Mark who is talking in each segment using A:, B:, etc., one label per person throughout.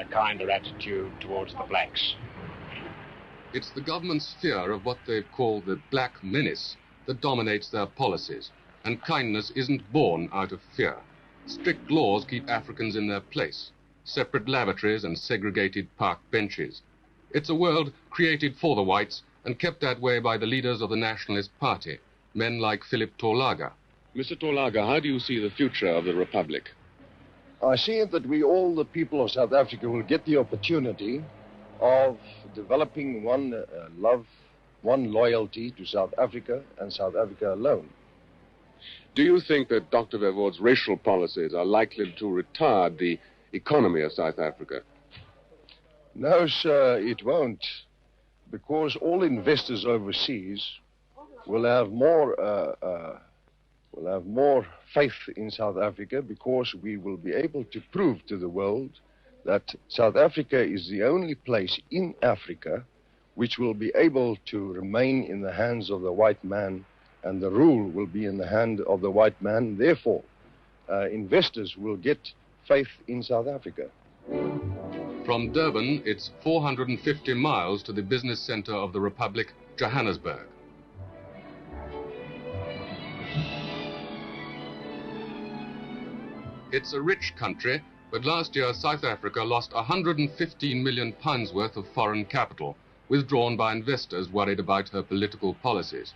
A: a kinder attitude towards the blacks.
B: It's the government's fear of what they've called the black menace that dominates their policies, and kindness isn't born out of fear. Strict laws keep Africans in their place, separate lavatories and segregated park benches. It's a world created for the whites and kept that way by the leaders of the Nationalist Party, men like Philip Tolaga.
C: Mr. Tolaga, how do you see the future of the Republic?
D: I see it that we, all the people of South Africa, will get the opportunity of developing one love, one loyalty to South Africa and South Africa alone.
C: Do you think that Dr. Verwoerd's racial policies are likely to retard the economy of South Africa?
D: No, sir, it won't, because all investors overseas will have more faith in South Africa, because we will be able to prove to the world that South Africa is the only place in Africa which will be able to remain in the hands of the white man, and the rule will be in the hand of the white man. Therefore, investors will get faith in South Africa.
B: From Durban, it's 450 miles to the business center of the Republic, Johannesburg. It's a rich country, but last year South Africa lost 115 million pounds worth of foreign capital, withdrawn by investors worried about her political policies.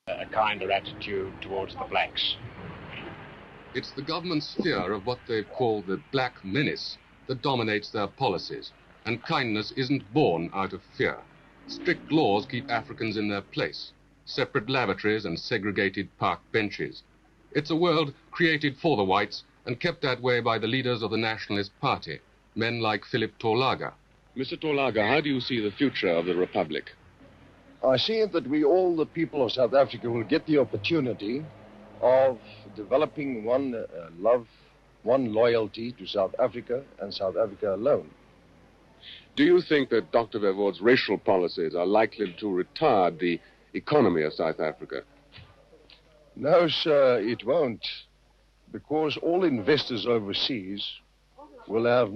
A: A kinder attitude towards the blacks.
B: It's the government's fear of what they've called the black menace that dominates their policies, and kindness isn't born out of fear. Strict laws keep Africans in their place, separate lavatories and segregated park benches. It's a world created for the whites and kept that way by the leaders of the Nationalist Party, men like Philip Tolaga.
C: Mr. Tolaga, how do you see the future of the Republic?
D: I see it that we, all the people of South Africa, will get the opportunity of developing one love, one loyalty to South Africa and South Africa alone.
C: Do you think that Dr. Verwoerd's racial policies are likely to retard the economy of South Africa?
D: No, sir, it won't, because all investors overseas will have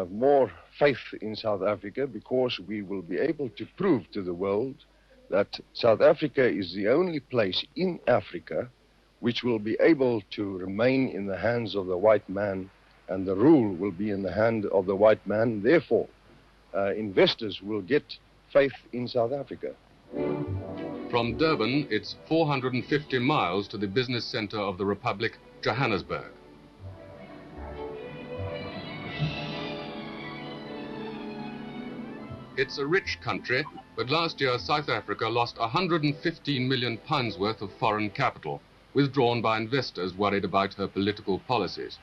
D: more faith in South Africa, because we will be able to prove to the world that South Africa is the only place in Africa which will be able to remain in the hands of the white man, and the rule will be in the hand of the white man. Therefore, investors will get faith in South Africa.
B: From Durban, it's 450 miles to the business center of the Republic, Johannesburg. It's a rich country, but last year South Africa lost 115 million pounds worth of foreign capital, withdrawn by investors worried about her political policies.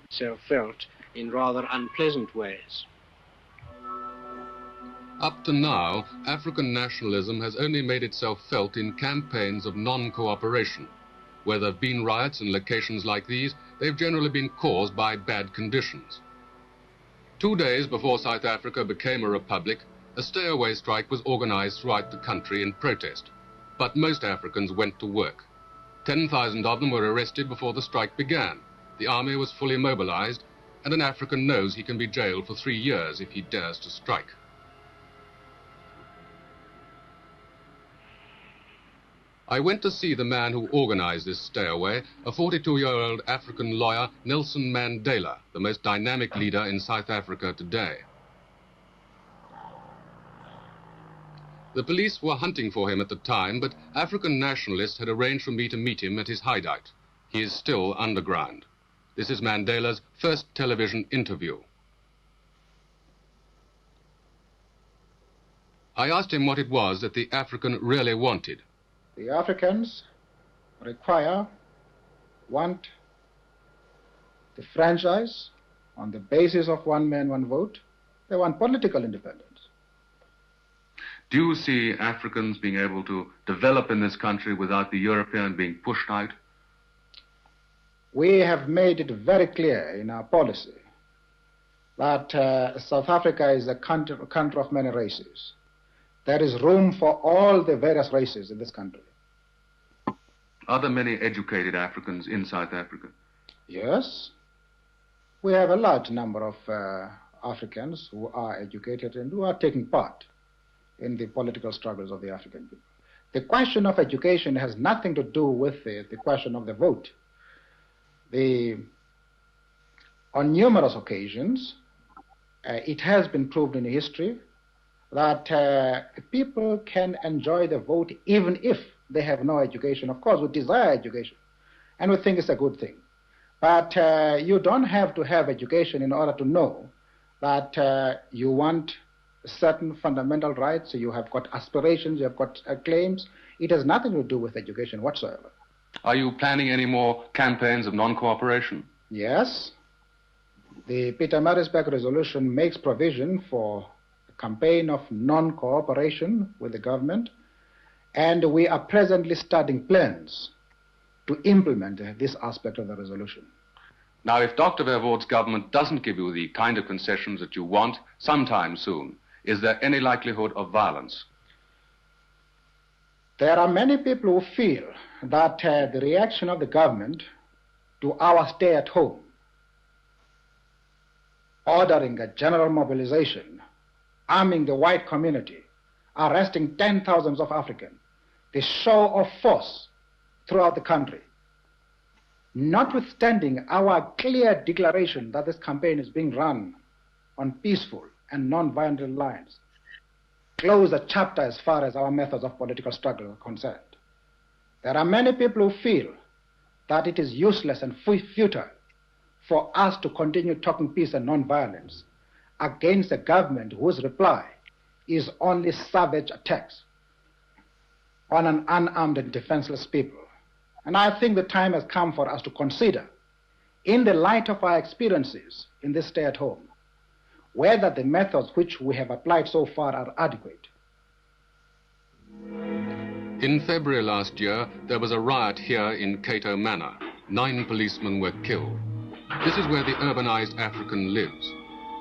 E: So felt in rather unpleasant ways.
B: Up to now, African nationalism has only made itself felt in campaigns of non-cooperation. Where there have been riots in locations like these, they've generally been caused by bad conditions. 2 days before South Africa became a republic, a stay-away strike was organized throughout the country in protest. But most Africans went to work. 10,000 of them were arrested before the strike began. The army was fully mobilized, and an African knows he can be jailed for 3 years if he dares to strike. I went to see the man who organized this stay-away, a 42-year-old African lawyer, Nelson Mandela, the most dynamic leader in South Africa today. The police were hunting for him at the time, but African nationalists had arranged for me to meet him at his hideout. He is still underground. This is Mandela's first television interview. I asked him what it was that the African really wanted.
F: The Africans want the franchise on the basis of one man, one vote. They want political independence.
B: Do you see Africans being able to develop in this country without the European being pushed out?
F: We have made it very clear in our policy that South Africa is a country of many races. there is room for all the various races in this country.
B: Are there many educated Africans in South Africa?
F: Yes, we have a large number of Africans who are educated and who are taking part in the political struggles of the African people. The question of education has nothing to do with the question of the vote. On numerous occasions, it has been proved in history that people can enjoy the vote even if they have no education. Of course, we desire education, and we think it's a good thing. But you don't have to have education in order to know that you want certain fundamental rights, you have got aspirations, you have got claims. It has nothing to do with education whatsoever.
B: Are you planning any more campaigns of non-cooperation?
F: Yes. The Pietermaritzburg resolution makes provision for a campaign of non-cooperation with the government, and we are presently studying plans to implement this aspect of the resolution.
B: Now, if Dr. Verwoerd's government doesn't give you the kind of concessions that you want sometime soon, is there any likelihood of violence?
F: There are many people who feel that the reaction of the government to our stay at home, ordering a general mobilization, arming the white community, arresting 10,000s of Africans, the show of force throughout the country, notwithstanding our clear declaration that this campaign is being run on peaceful and non-violent lines, close a chapter as far as our methods of political struggle are concerned. There are many people who feel that it is useless and futile for us to continue talking peace and non-violence against a government whose reply is only savage attacks on an unarmed and defenseless people. And I think the time has come for us to consider, in the light of our experiences in this stay at home, whether the methods which we have applied so far are adequate.
B: In February last year, there was a riot here in Cato Manor. 9 policemen were killed. This is where the urbanized African lives.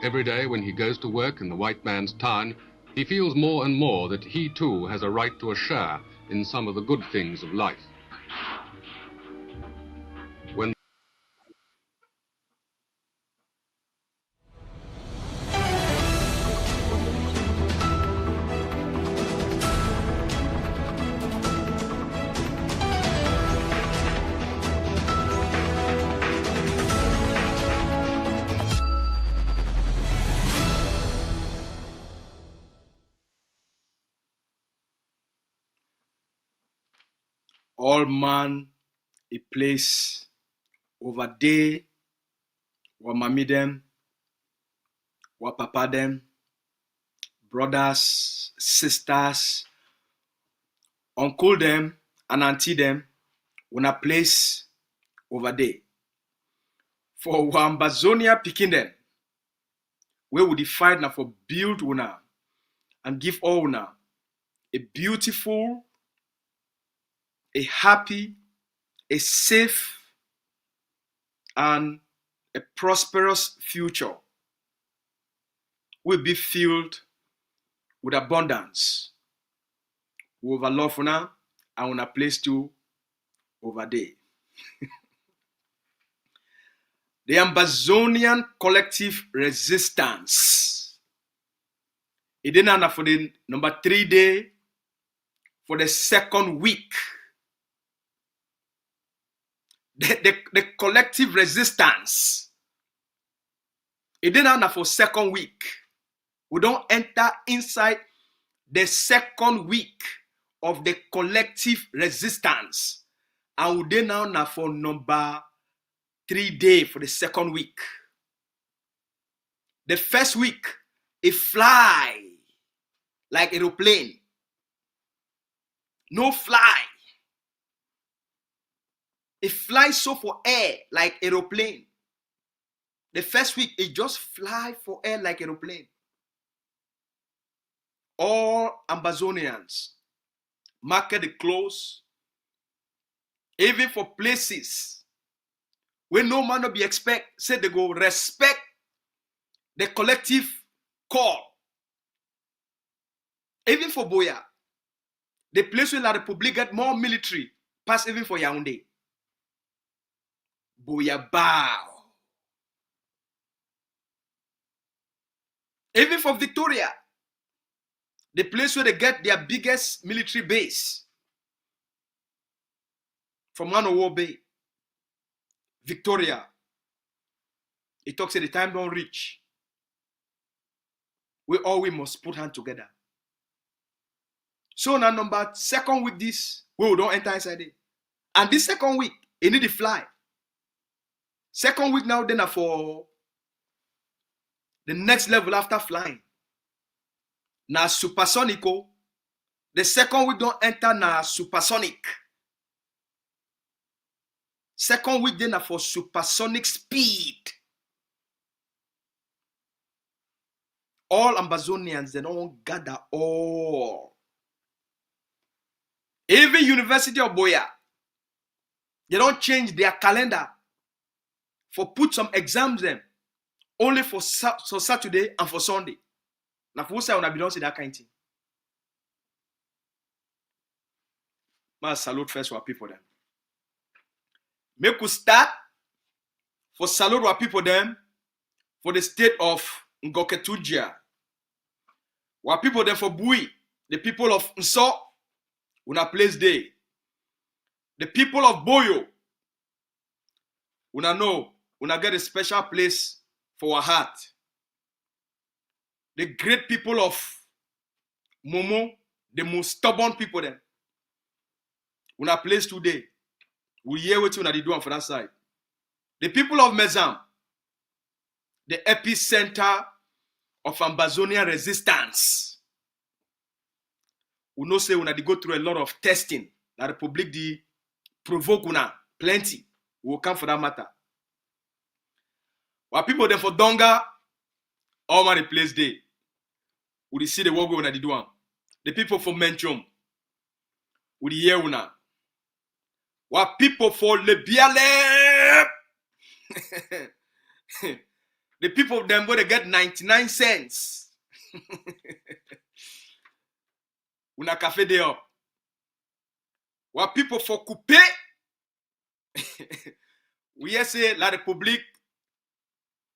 B: Every day when he goes to work in the white man's town, he feels more and more that he too has a right to a share in some of the good things of life. When
G: all man a place over there, wa mami them, wa papa them, brothers, sisters, uncle them, and auntie them, una place over there. For wa Ambazonia picking them, where would fight now for build una and give all una a beautiful, a happy, a safe, and a prosperous future will be filled with abundance. We overlove una and una place to over there. The Ambazonian collective resistance. It didn't for the number 3 day for the second week. The collective resistance. It didn't for second week. We don't enter inside the second week of the collective resistance. And we did now for number 3 day for the second week. The first week, it fly like aeroplane. No fly. It flies so for air like aeroplane. The first week, it just fly for air like aeroplane. All Ambazonians market the clothes, even for places where no man will be expect, say they go respect the collective call. Even for Boya, the place where La République get more military, pass even for Yaoundé. Boya bow. Even for Victoria, the place where they get their biggest military base, from Manowo Bay, Victoria, it talks at the time don't reach. We must put hands together. So now number second week this, we don't enter inside it. And this second week, it need to fly. Second week now, then for the next level after flying. Now supersonico. The second week don't enter now supersonic. Second week then for supersonic speed. All Ambazonians, they don't gather all. Even University of Boya, they don't change their calendar for put some exams them only for Saturday and for Sunday. Now for say we don't see that kind of thing. Must salute first our people them. Make we start for salute our people them for the state of Ngoketujia. Our people them for Bui, the people of Nso, una place day. The people of Boyo, una know, una get a special place for our heart. The great people of Momo, the most stubborn people them. Una place today. We hear what una dey do on for that side. The people of Mezam, the epicenter of Ambazonian resistance. We know say una dey go through a lot of testing. La Republic dey provoke una plenty. We will come for that matter. While people then for Donga, all man the place day. We see the work we una dey do am. The people for Menchum, we hear una. While people for Lebiale, the people of them go they get 99 cents. Una cafe day up. While people for Coupe, we hear say La République,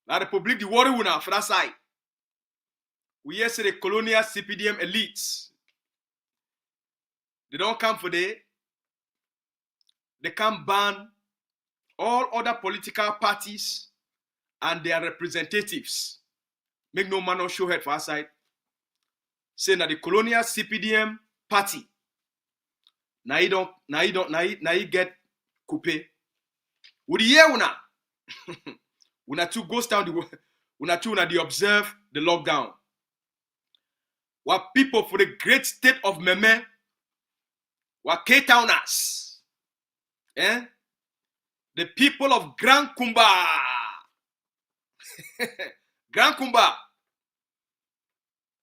G: the worry una for that side. We hear say the Colonial CPDM elites. They don't come for day. They can ban all other political parties and their representatives. Make no man or show head for our side. Say that the Colonial CPDM party. Now you get coupe. Would you hear una? Una two goes down the una two una they observe the lockdown. What people for the great state of Meme, what K-Towners. Eh? The people of Grand Kumba. Grand Kumba.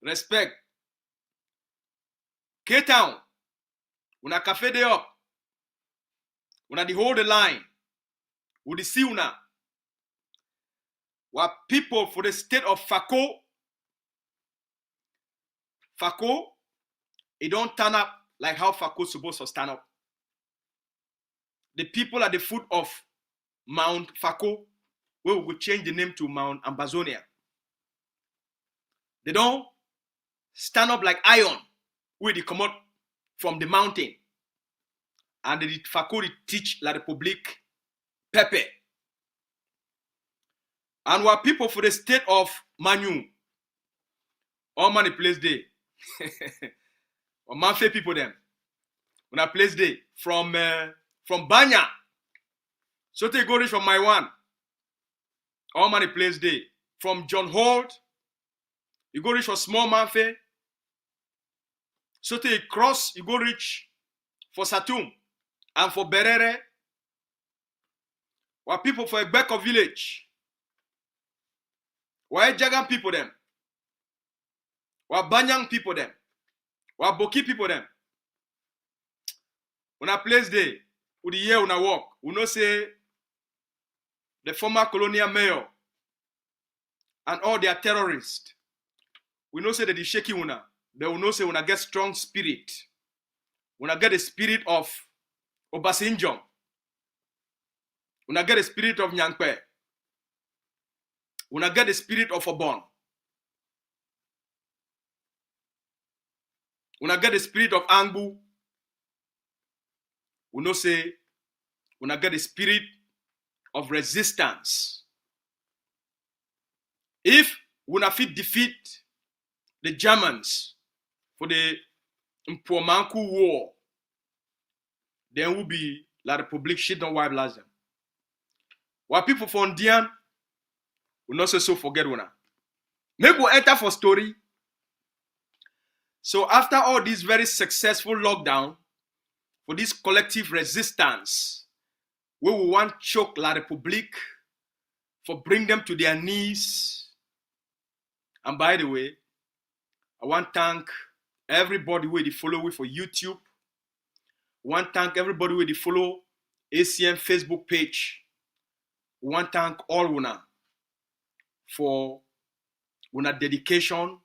G: Respect. K-Town. Una cafe day up. Una the hold the line. Would see una. What people for the state of Fako. Fako, it don't turn up like how Fako is supposed to stand up. The people at the foot of Mount Fako, we will change the name to Mount Ambazonia. They don't stand up like iron, where they come out from the mountain. And the Fako they teach La République Pepe. And what people for the state of Manu, all money place day. Or Manfe people them. When I place day from Banya. So they go reach from my one. All money place day. From John Holt. You go reach for small Manfe. So they cross, you go reach for Satum. And for Berere. What people for Egbeko village. Why Jagan people them? What Banyang people them? What Boki people them? When I place day, with the year when I walk, we know say the former colonial mayor and all their terrorists. We know say that they shaky una. they will know say when I get strong spirit. When I get the spirit of Obasanjo. When I get the spirit of Nyankwe. When I get the spirit of Obon. When I get the spirit of Angbu. We know say when I get the spirit of resistance. If when I fit defeat the Germans for the Mpomanku War, then will be La Republique shit don't wipe last them. While people from Dion will not say so forget one. Make we enter for story. So after all this very successful lockdown, for this collective resistance, we will want choke La Republique for bring them to their knees. And by the way, I want to thank everybody who they follow me for YouTube. I want to thank everybody who they follow ACM Facebook page. I want to thank all una for una dedication,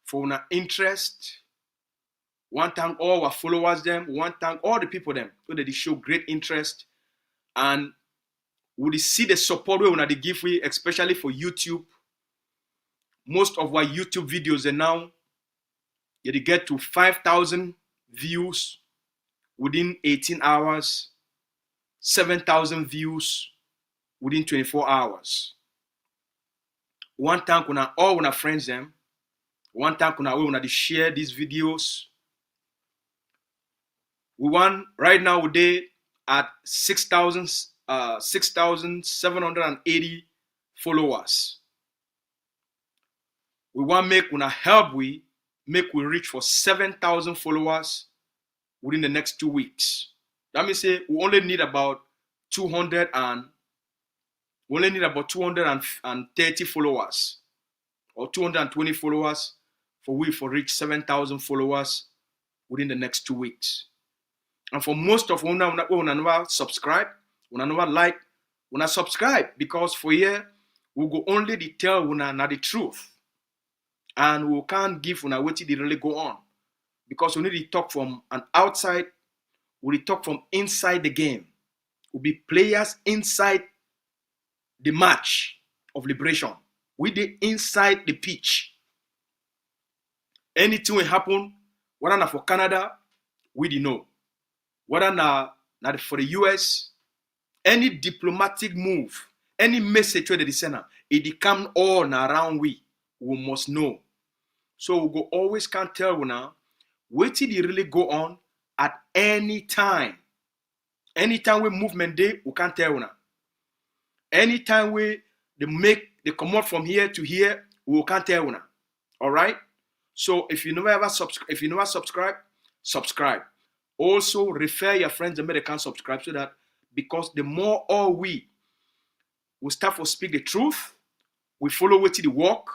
G: for una interest. I want to thank all our followers them. I want to thank all the people them who they show great interest. And we see the support we una they give we, especially for YouTube. Most of our YouTube videos are now they get to 5,000 views within 18 hours, 7,000 views within 24 hours. One time when all our friends them, one time when they share these videos. We want right now we're at 6,780 followers. We want make una help we reach for 7,000 followers within the next 2 weeks. That means say we only need about 230 followers or 220 followers for reach 7,000 followers within the next 2 weeks. And for most of una never subscribe, una never like, una subscribe because for here we go only tell una na the truth. And we can't give una what they really go on. Because we need to talk from an outside, we talk from inside the game. We'll be players inside the match of liberation. We did inside the pitch. Anything will happen, whether not for Canada, we didn't know. Whether not for the US, any diplomatic move, any message to the sender, it come all around we must know. So we go always can't tell now what did it really go on at any time. Anytime we movement day, we can't tell now. Anytime they come out from here to here, we can't tell now. All right. So if you never subscribe, subscribe. Also refer your friends and make they can subscribe so that because the more all we start to speak the truth, we follow what the work,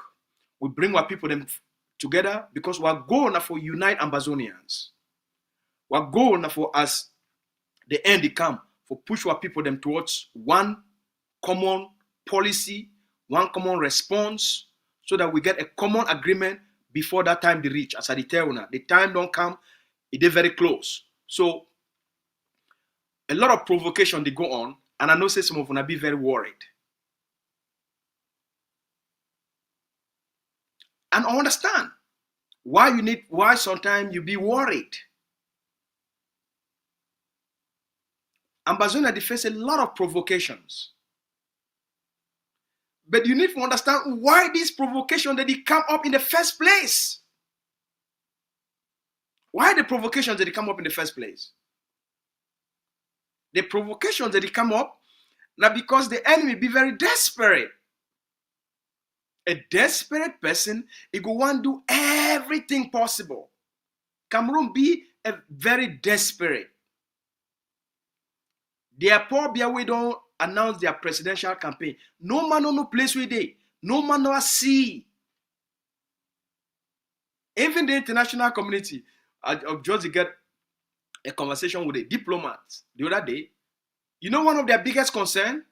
G: we bring our people them together because we're going for unite Ambazonians. We're going for as the end they come for push our people them towards one common policy, one common response, so that we get a common agreement before that time they reach. As I tell you now, the time don't come, it is very close. So a lot of provocation they go on, and I know say some of you be very worried. And I understand why sometimes you be worried. Ambazonia they face a lot of provocations. But you need to understand why these provocations that they come up in the first place. Why the provocations that they come up in the first place? The provocations that they come up now because the enemy be very desperate. A desperate person, he go want to do everything possible. Cameroon be a very desperate. Their poor we don't announce their presidential campaign. No man no place where they. No man no see. Even the international community, I've just get a conversation with a diplomat the other day. You know one of their biggest concern?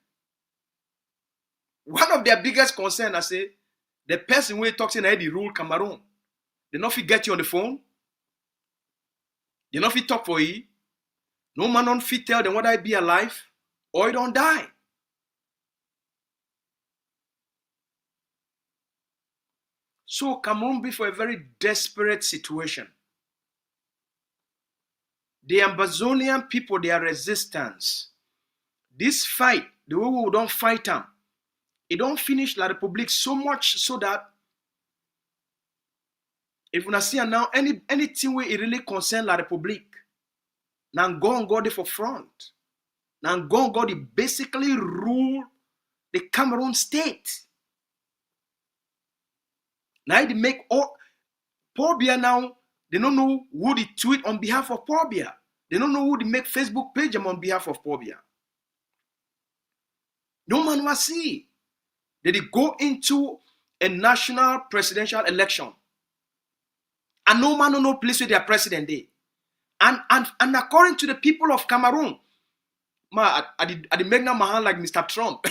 G: One of their biggest concern, I say, the person who talks in the rule Cameroon. They not fit get you on the phone. They not fit talk for you. No man don't fit tell them whether I be alive or you don't die. So Cameroon be for a very desperate situation. The Ambazonian people, their resistance, this fight, the way we don't fight them, it don't finish La Republique so much so that if we see now anything where it really concern La Republique, now go there for front. Now go they basically rule the Cameroon state. Now they make all Paul Biya now, they don't know who they tweet on behalf of Paul Biya. They don't know who they make Facebook page on behalf of Paul Biya. No man will see. They go into a national presidential election. And no man no place with their president there. And according to the people of Cameroon, I did make now my hand like Mr. Trump.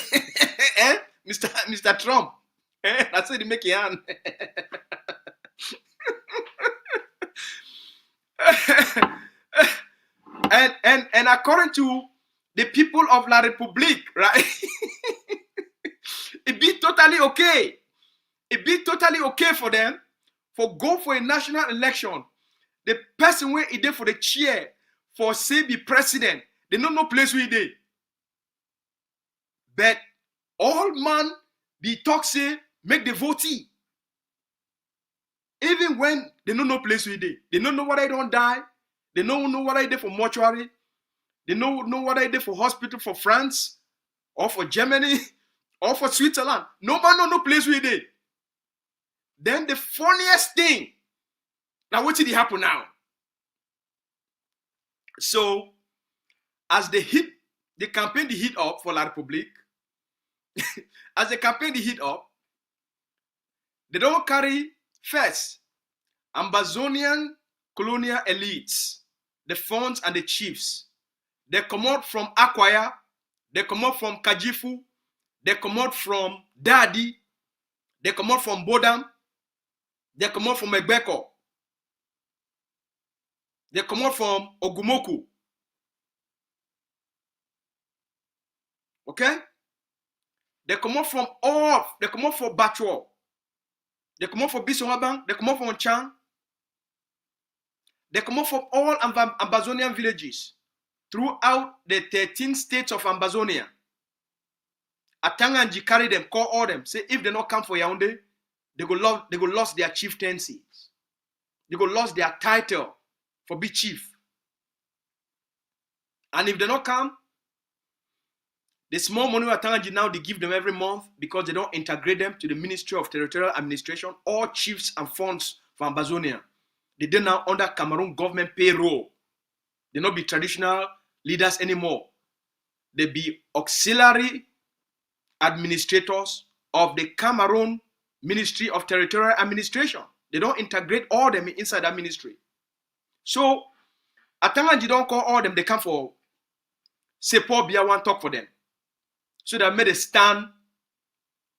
G: eh? Mr. Trump. That's what they make your hand. and according to the people of La Republique, right? It be totally okay. It be totally okay for them for go for a national election. The person where he did for the chair for say be president, they don't know place where he did. But all man be talk say make the votee. Even when they don't know place where he did. They don't know what I don't die. They don't know what I did for mortuary. They don't know what I did for hospital for France or for Germany or for Switzerland. No man know no place where he did. Then the funniest thing, now what did happen now? So, as the campaign the heat up for La Republique, as the campaign the heat up, they don't carry first Ambazonian colonial elites, the funds and the chiefs. They come out from Akwaya, they come out from Kajifu, they come out from Dadi, they come out from Bodam, they come out from Egbeko, they come out from Ogumoku. Okay? They come out from all, they come out from Batwa, they come out from Bisonabang, they come out from Chang, they come out from all Ambazonian villages throughout the 13 states of Ambazonia. Atanganji carry them, call all them, say if they not come for Yaoundé, they go lost their chieftaincies. They go lost their title for be chief. And if they not come, the small money Atanganji now they give them every month because they don't integrate them to the Ministry of Territorial Administration. All chiefs and funds for Ambazonia, they then now under Cameroon government payroll. They not be traditional leaders anymore. They be auxiliary administrators of the Cameroon Ministry of Territorial Administration. They don't integrate all them inside that ministry. So, Atanganji don't call all them, they come for, say Paul Biya want talk for them. So they made a stand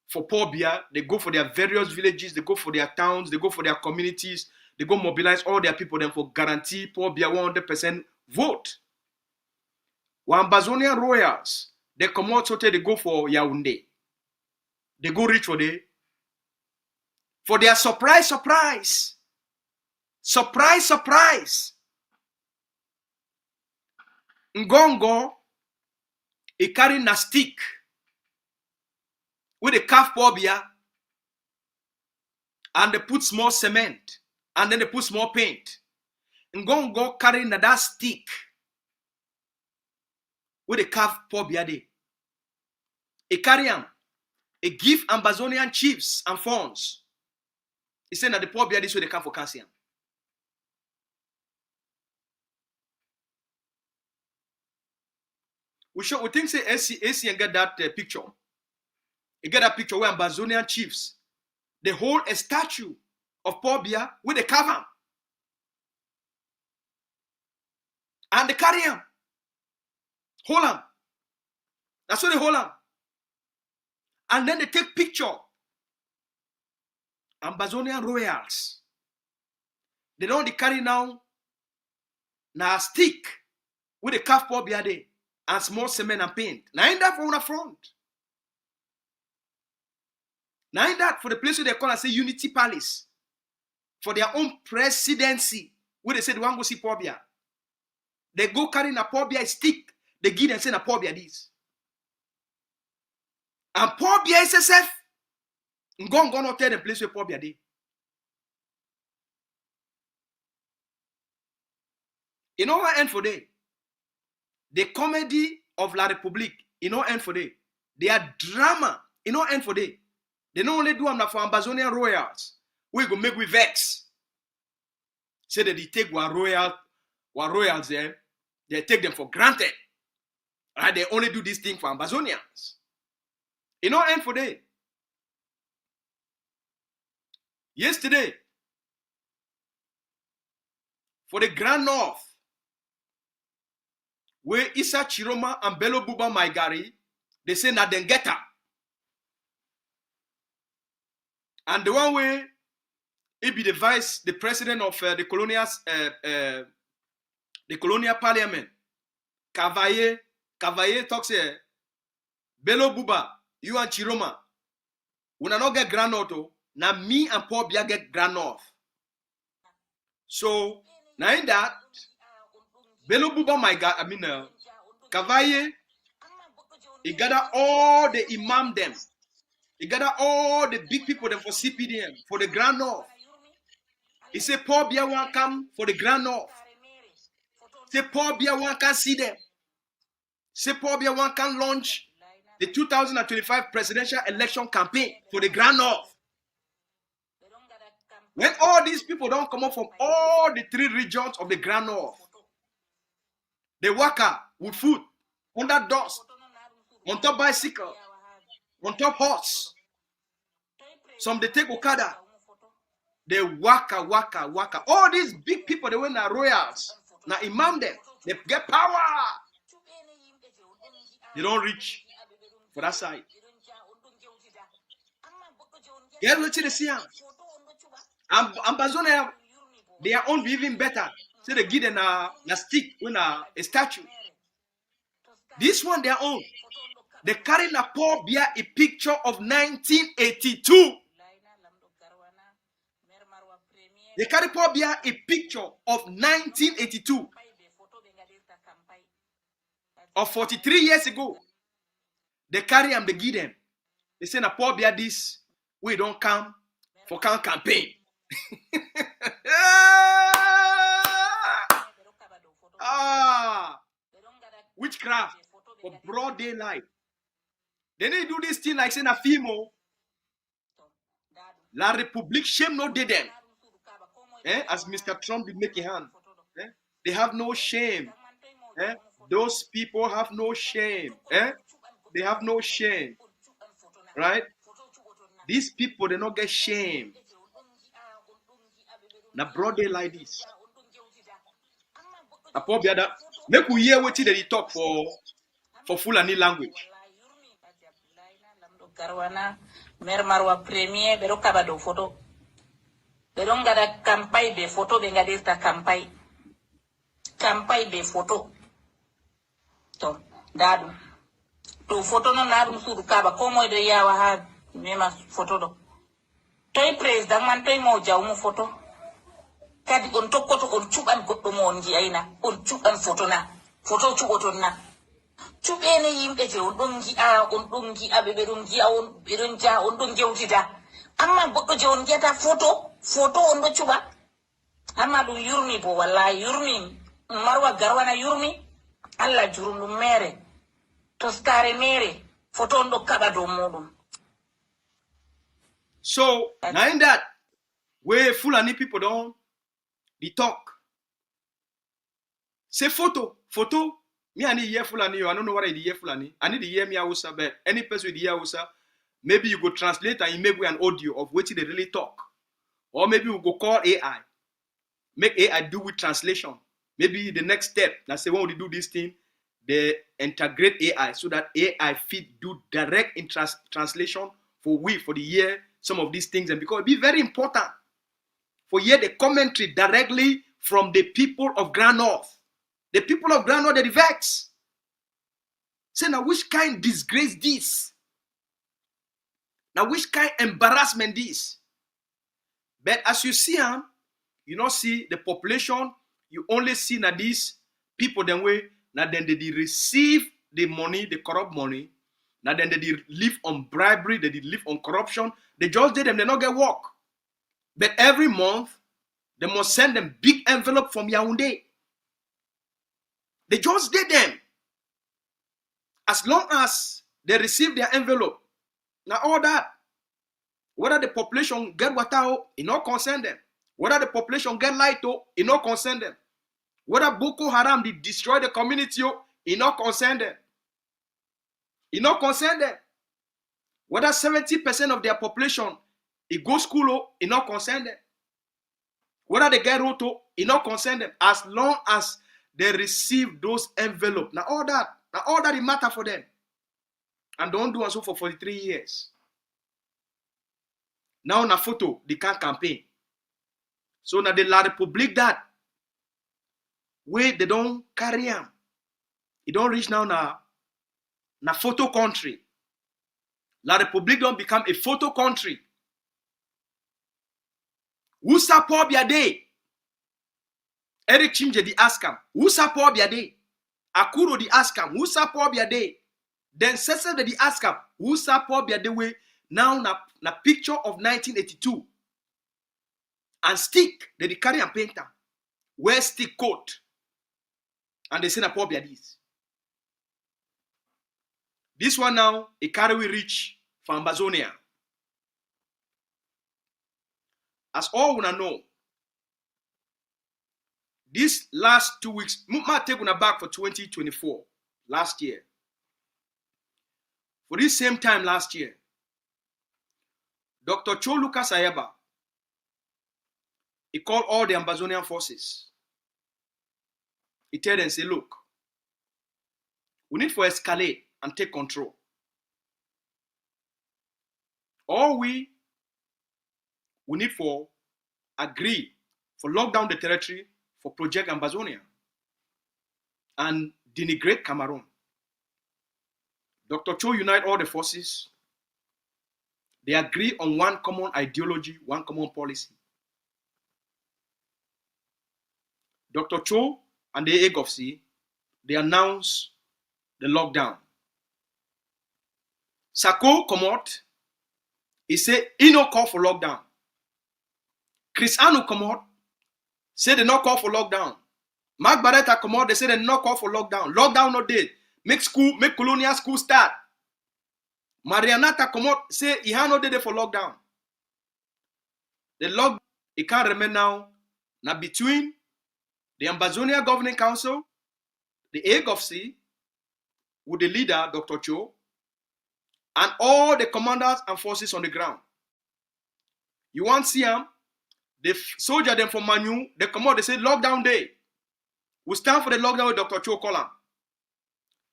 G: for Paul Biya. They go for their various villages, they go for their towns, they go for their communities, they go mobilize all their people then for guarantee Paul Biya 100% vote. When Ambazonian royals, they come out so they go for Yaoundé. They go reach for their surprise. Ngongo, he carry a stick with a calf Paul Biya, and they put small cement, and then they put small paint. Ngongo carry that stick with a calf Paul Biya. He carry him. He give Ambazonian chiefs and funds. He said that the Paul Biya this way they come for calcium. We think say AC and get that picture. You get that picture where Ambazonian chiefs, they hold a statue of Paul Biya with a cover. And they carry him. Hold him. That's what they hold him. And then they take picture. Ambazonian royals. They don't carry now a stick with a calf pop there and small cement and paint. Now in that for the front. Now in that for the place where they call and say Unity Palace. For their own presidency. Where they say they want to go see Pobia. They go carrying a Pobia stick. They give them say a Pobia this. And Pobia SSF. Go not tell them place where Pobia dey. You know what end for day? The comedy of La République, you know end for day. Their drama, you know end for day. They don't only do them for Ambazonian royals. We go make we vex. Say that they take our royals there, they take them for granted. Right? They only do this thing for Ambazonians. You know end for day. Yesterday, for the Grand North, where Issa Chiroma and Bello Buba Maigari, they say na den get her. And the one way he be the president of the colonial parliament. Cavaye talks here. Bello Buba, you and Chiroma, we not get Grand North. Now me and Paul Bia get Grand North. So now in that, Bello Buba Cavaye, he gather all the imam them. He gather all the big people them for CPDM, for the Grand North. He say Paul Bia won't come for the Grand North. Say Paul Bia won't can see them. Say Paul Bia won't can launch the 2025 presidential election campaign for the Grand North. When all these people don't come up from all the 3 regions of the Grand North, they work out with food, under dust, on top bicycle, on top horse. Some they take Okada. They waka. All these big people, they went na royals. Now imam them. They get power. They don't reach for that side. Get what you see. Ambazonia, their own be even better. So they give them a stick with a statue. This one their own. They carry a Paul Bia a picture of 1982. They carry Paul Bia a picture of 1982. Of 43 years ago. They carry them, they give them. They say na Paul Bia this, we don't come for campaign. Witchcraft for broad daylight. Then they do this thing like saying a FIMO. La République shame no did them. As Mr. Trump did make a hand. They have no shame. Those people have no shame. They have no shame. Right? These people, they don't get shame. Now broad day like this. Make we hear what they talk for Fulani language.
H: Mer marwa premier bero kabado photo. Bero ngada campagne be photo be ngada esta campagne. Campagne be photo. To dadu. To photo no nadu suru kaba komo de yawa ha mema photo do. Toy president man toy mo jawu photo. Kadi on tokkoto on cuban goddo mo on aina on cuban photo na. Photo cuboto na. Cuɓene yimɓe je on ɗon gi'a ɓe ɓeɗon gi'a on ɓeɗon ja on ɗon jewtida amma goɗɗo je on giyata photo on ɗo cuɓa amma ɗum yurmi bo wallahi yurmi marwa garwana yurmi Allah jurum ɗum mere toskare mere photo on ɗo kaɓa dow muɗum.
G: So now in that where Fulani people don't they talk say photo me I need hear Fulani. I don't know what I hear Fulani. I need to hear me Hausa, but any person with hear Hausa, maybe you go translate and you make an audio of what they really talk. Or maybe you go call AI. Make AI do with translation. Maybe the next step, let's say when we do this thing, they integrate AI so that AI fit do direct in translation for the year, some of these things. And because it be very important for hear the commentary directly from the people of Grand North. The people of Grand North, they vex. Say, now which kind disgrace this? Now which kind embarrassment this? But as you see, you not see the population, you only see now these people then way, now then they receive the money, the corrupt money. Now then they live on bribery, they live on corruption. They just did them, they not get work. But every month, they must send them big envelope from Yaoundé. They just did them. As long as they receive their envelope, now all that, whether the population get water, it not concern them. Whether the population get light, it not concern them. Whether Boko Haram they destroy the community, it not concern them. It not concern them. Whether 70% of their population it go school, it not concern them. Whether they get roto, it not concern them. As long as they receive those envelopes. Now all that it matter for them. And don't do so for 43 years. Now na photo, they can't campaign. So now the La Republique that where they don't carry them. It don't reach now na photo country. La Republique don't become a photo country. Who support Biade? Eric Chimje di ask him. Who support Biade? Akuro di ask him. Who support Biade? Then Cecil di ask him. Who support Biade way? Now na picture of 1982. And stick, they carry and paint them. Wear stick coat. And they say na poor Biadis. This one now, a carry we reach for Ambazonia. As all wanna know, this last 2 weeks, might take una back for 2024, last year. For this same time last year, Dr. Cho Lucas Ayaba, he called all the Ambazonian forces. He told them, say, look, we need to escalate and take control. Or we need for agree for lock down the territory for Project Ambazonia and denigrate Cameroon. Dr. Cho unite all the forces. They agree on one common ideology, one common policy. Dr. Cho and the AGOFC, they announce the lockdown. Sako come out, he say he no call for lockdown. Chris Anu come out, say they no call for lockdown. Mark Barretta come out, they say they no call for lockdown. Lockdown no day. Make Colonial school start. Marianata come out, say he had no day for lockdown. The lockdown, it can't remain now between the Ambazonia Governing Council, the AGOFC, with the leader, Dr. Cho, and all the commanders and forces on the ground. You want to see them? The soldier them from Manu, they come out, they say lockdown day. We stand for the lockdown with Dr. Cho Kolam.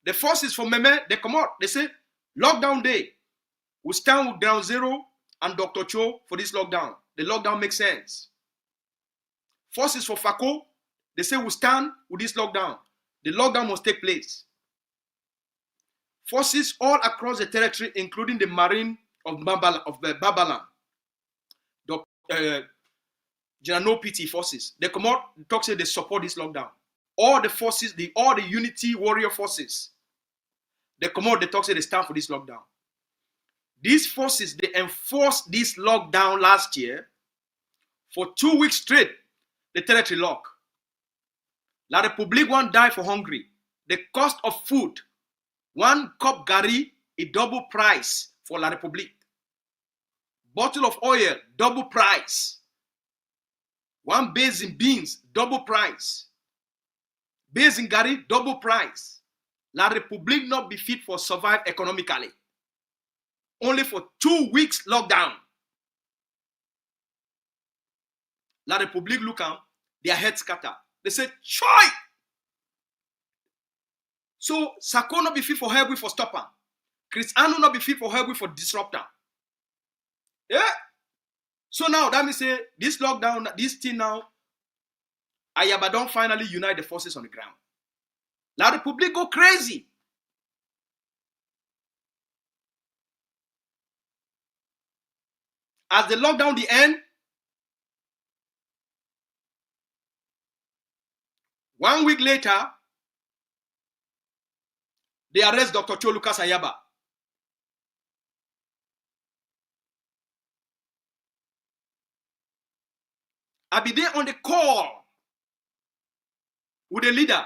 G: The forces from Meme, they come out, they say lockdown day. We stand with Ground Zero and Dr. Cho for this lockdown. The lockdown makes sense. Forces for Fako, they say we stand with this lockdown. The lockdown must take place. Forces all across the territory, including the Marine of Babalan, General PT forces, they come out, talk say they support this lockdown. All the forces, all the unity warrior forces, they come out, they talk say they stand for this lockdown. These forces, they enforced this lockdown last year for 2 weeks straight. The territory lock. La Republique won't die for hungry. The cost of food, 1 cup gari, a double price for La Republique. Bottle of oil, double price. 1 basin beans, double price. Basin gari, double price. La Republique not be fit for survive economically. Only for 2 weeks lockdown. La Republique look at their heads scatter. They say, Choi! So, Sako not be fit for help for stopper. Chris Anu not be fit for help for disruptor. Yeah? So So now that means say this lockdown, this thing now, Ayaba don't finally unite the forces on the ground. Now the public go crazy. As the lockdown the end, 1 week later, they arrest Dr. Cho Lucas Ayaba. I be there on the call with the leader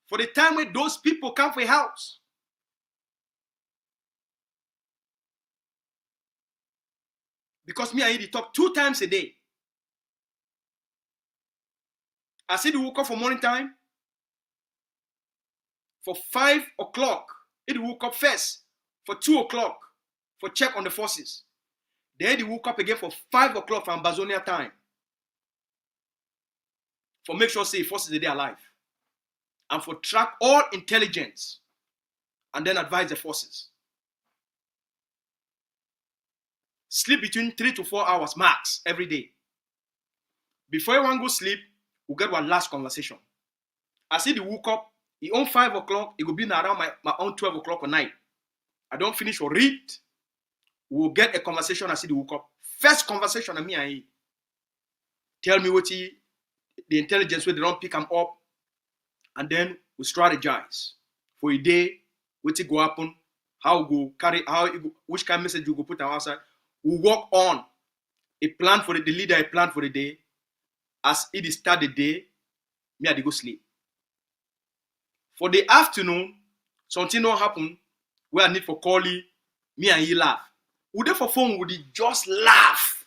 G: for the time when those people come for a house. Because me and he talk 2 times a day. I said he woke up for morning time. For 5 o'clock, he woke up first. For 2 o'clock, for check on the forces. Then he woke up again for 5 o'clock for Ambazonia time. For make sure say forces they are alive. And for track all intelligence. And then advise the forces. Sleep between 3 to 4 hours max every day. Before everyone go sleep, we'll get one last conversation. I see the woke up, he on 5 o'clock, it will be around my own 12 o'clock at night. I don't finish or read. We'll get a conversation. I see the woke up. First conversation of me and he. Tell me what the intelligence where they don't pick him up. And then we strategize. For a day, what it go happen, how go carry, which kind of message you go put outside. We work on a plan for the leader, a plan for the day. As it is start the day, me I dey go sleep. For the afternoon, something don't happen where I need for calling, me and he laugh. Would they for phone, would he just laugh?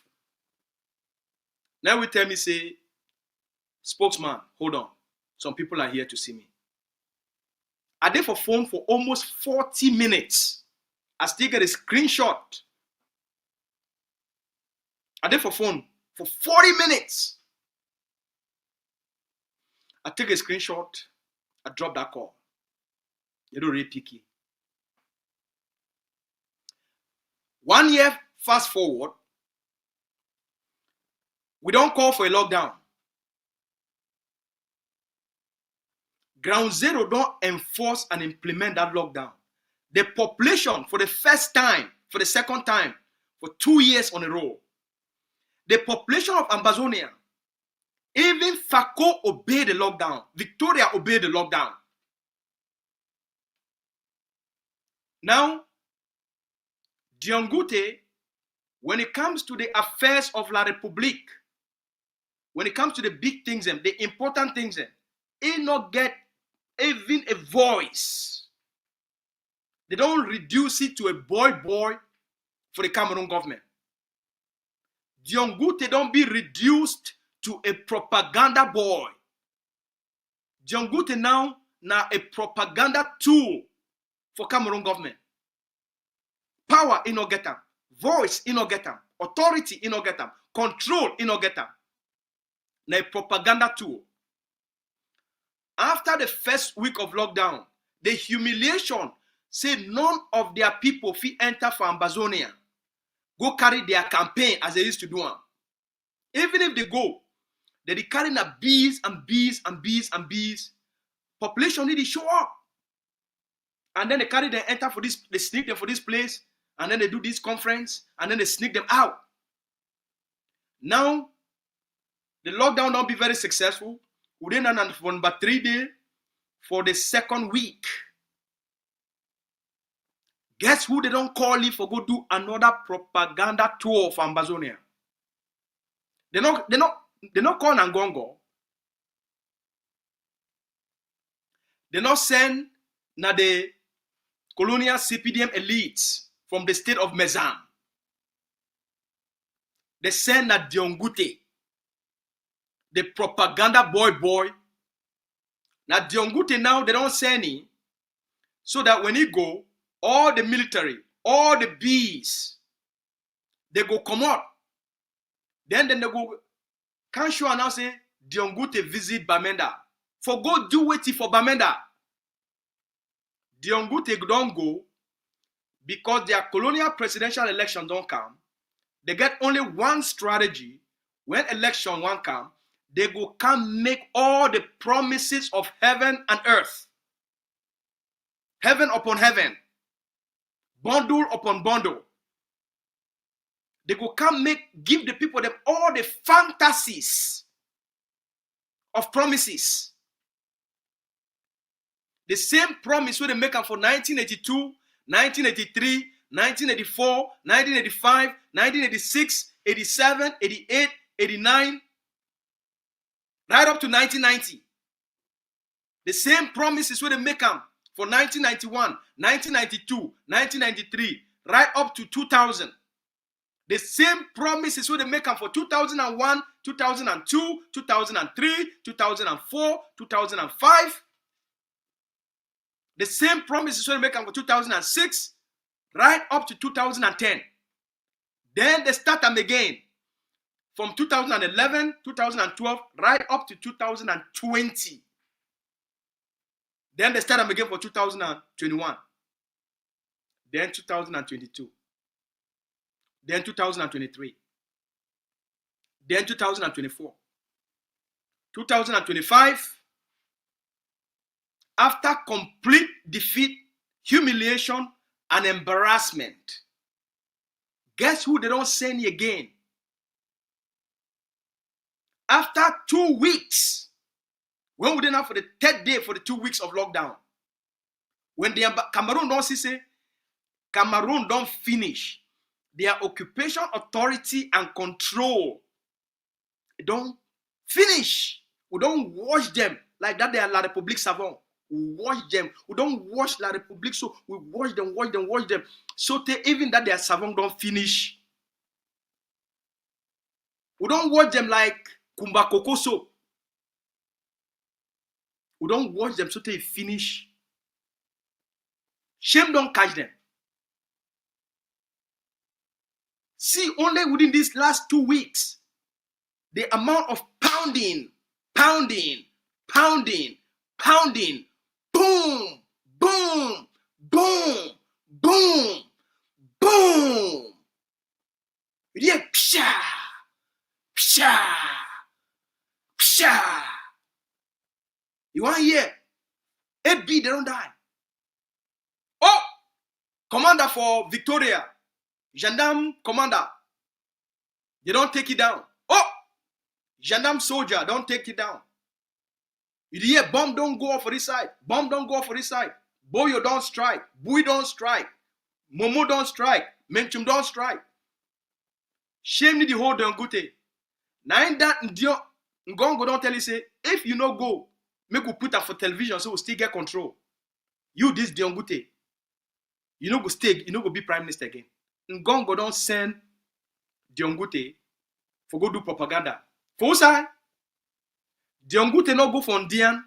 G: Now we tell me, say, spokesman, hold on. Some people are here to see me. I did for phone for almost 40 minutes. I still get a screenshot. I did for phone for 40 minutes. I take a screenshot. I drop that call. You don't really picky. 1 year fast forward. We don't call for a lockdown. Ground Zero don't enforce and implement that lockdown. The population for the first time, for the second time, for 2 years on a row, the population of Ambazonia, even Fako obeyed the lockdown. Victoria obeyed the lockdown. Now, Dion Ngute, when it comes to the affairs of La République, when it comes to the big things, the important things, he not get even a voice. They don't reduce it to a boy for the Cameroon government. Dion Ngute don't be reduced to a propaganda boy. Dion Ngute now a propaganda tool for Cameroon government. Power in no get them. Voice in no get them. Authority in no get them. Control in no get them. Now a propaganda tool. After the first week of lockdown, the humiliation say none of their people fit enter for Ambazonia. Go carry their campaign as they used to do. Even if they go, they carry the bees and bees and bees and bees. Population need to show up. And then they carry them, enter for this, they sneak them for this place, and then they do this conference, and then they sneak them out. Now, the lockdown don't be very successful. Within about 3 days for the second week. Guess who they don't call it for go do another propaganda tour for Ambazonia? They not call Nangongo. They not send na the Colonial CPDM elites from the state of Mezam. They send na Dion Ngute, the propaganda boy. Now Dion Ngute now they don't send him so that when he go, all the military, all the bees, they go come out. Then they go, can't show and now say, Dion Ngute visit Bamenda. For go do waiting for Bamenda. Dion Ngute don't go because their colonial presidential election don't come. they get only one strategy. When election one come, they go come make all the promises of heaven and earth. Heaven upon heaven. Bundle upon bundle. They go come give the people them all the fantasies of promises. The same promise where they make them for 1982, 1983, 1984, 1985, 1986, 87, 88, 89, right up to 1990. The same promises where they make them for 1991, 1992, 1993, right up to 2000. The same promises where they make them for 2001, 2002, 2003, 2004, 2005. The same promises where they make them for 2006, right up to 2010. Then they start them again from 2011, 2012, right up to 2020. Then they start them again for 2021. Then 2022. Then 2023. Then 2024. 2025. After complete defeat, humiliation, and embarrassment, guess who they don't send again? After 2 weeks, when we didn't have for the third day for the 2 weeks of lockdown, when the Cameroon don't say, Cameroon don't finish their occupation, authority, and control. They don't finish. We don't wash them like that. They are La République Savon. We wash them. We don't wash La République, so we wash them. So even that their savon don't finish. We don't wash them like Kumba Coco soap. We don't wash them so they finish. Shame don't catch them. See, only within these last 2 weeks, the amount of pounding, boom, boom, boom, boom, boom. Yeah, psha, psha, psha. You want to hear? 8B, they don't die. Oh, commander for Victoria, gendarme commander, they don't take it down. Oh, gendarme soldier, don't take it down. You hear bomb don't go off for this side. Bomb don't go off for this side. Boyo don't strike. Bui don't strike. Momo don't strike. Menchum don't strike. Shame the whole Dion Ngute. Now in that Dion Ngongo don't tell you say, if you no go, make we put up for television so we still get control. You this Dion Ngute, you no go stay, you no go be prime minister again. Ngongo don't send Dion Ngute for go do propaganda. For whose side? Dion Ngute no go for Ndian.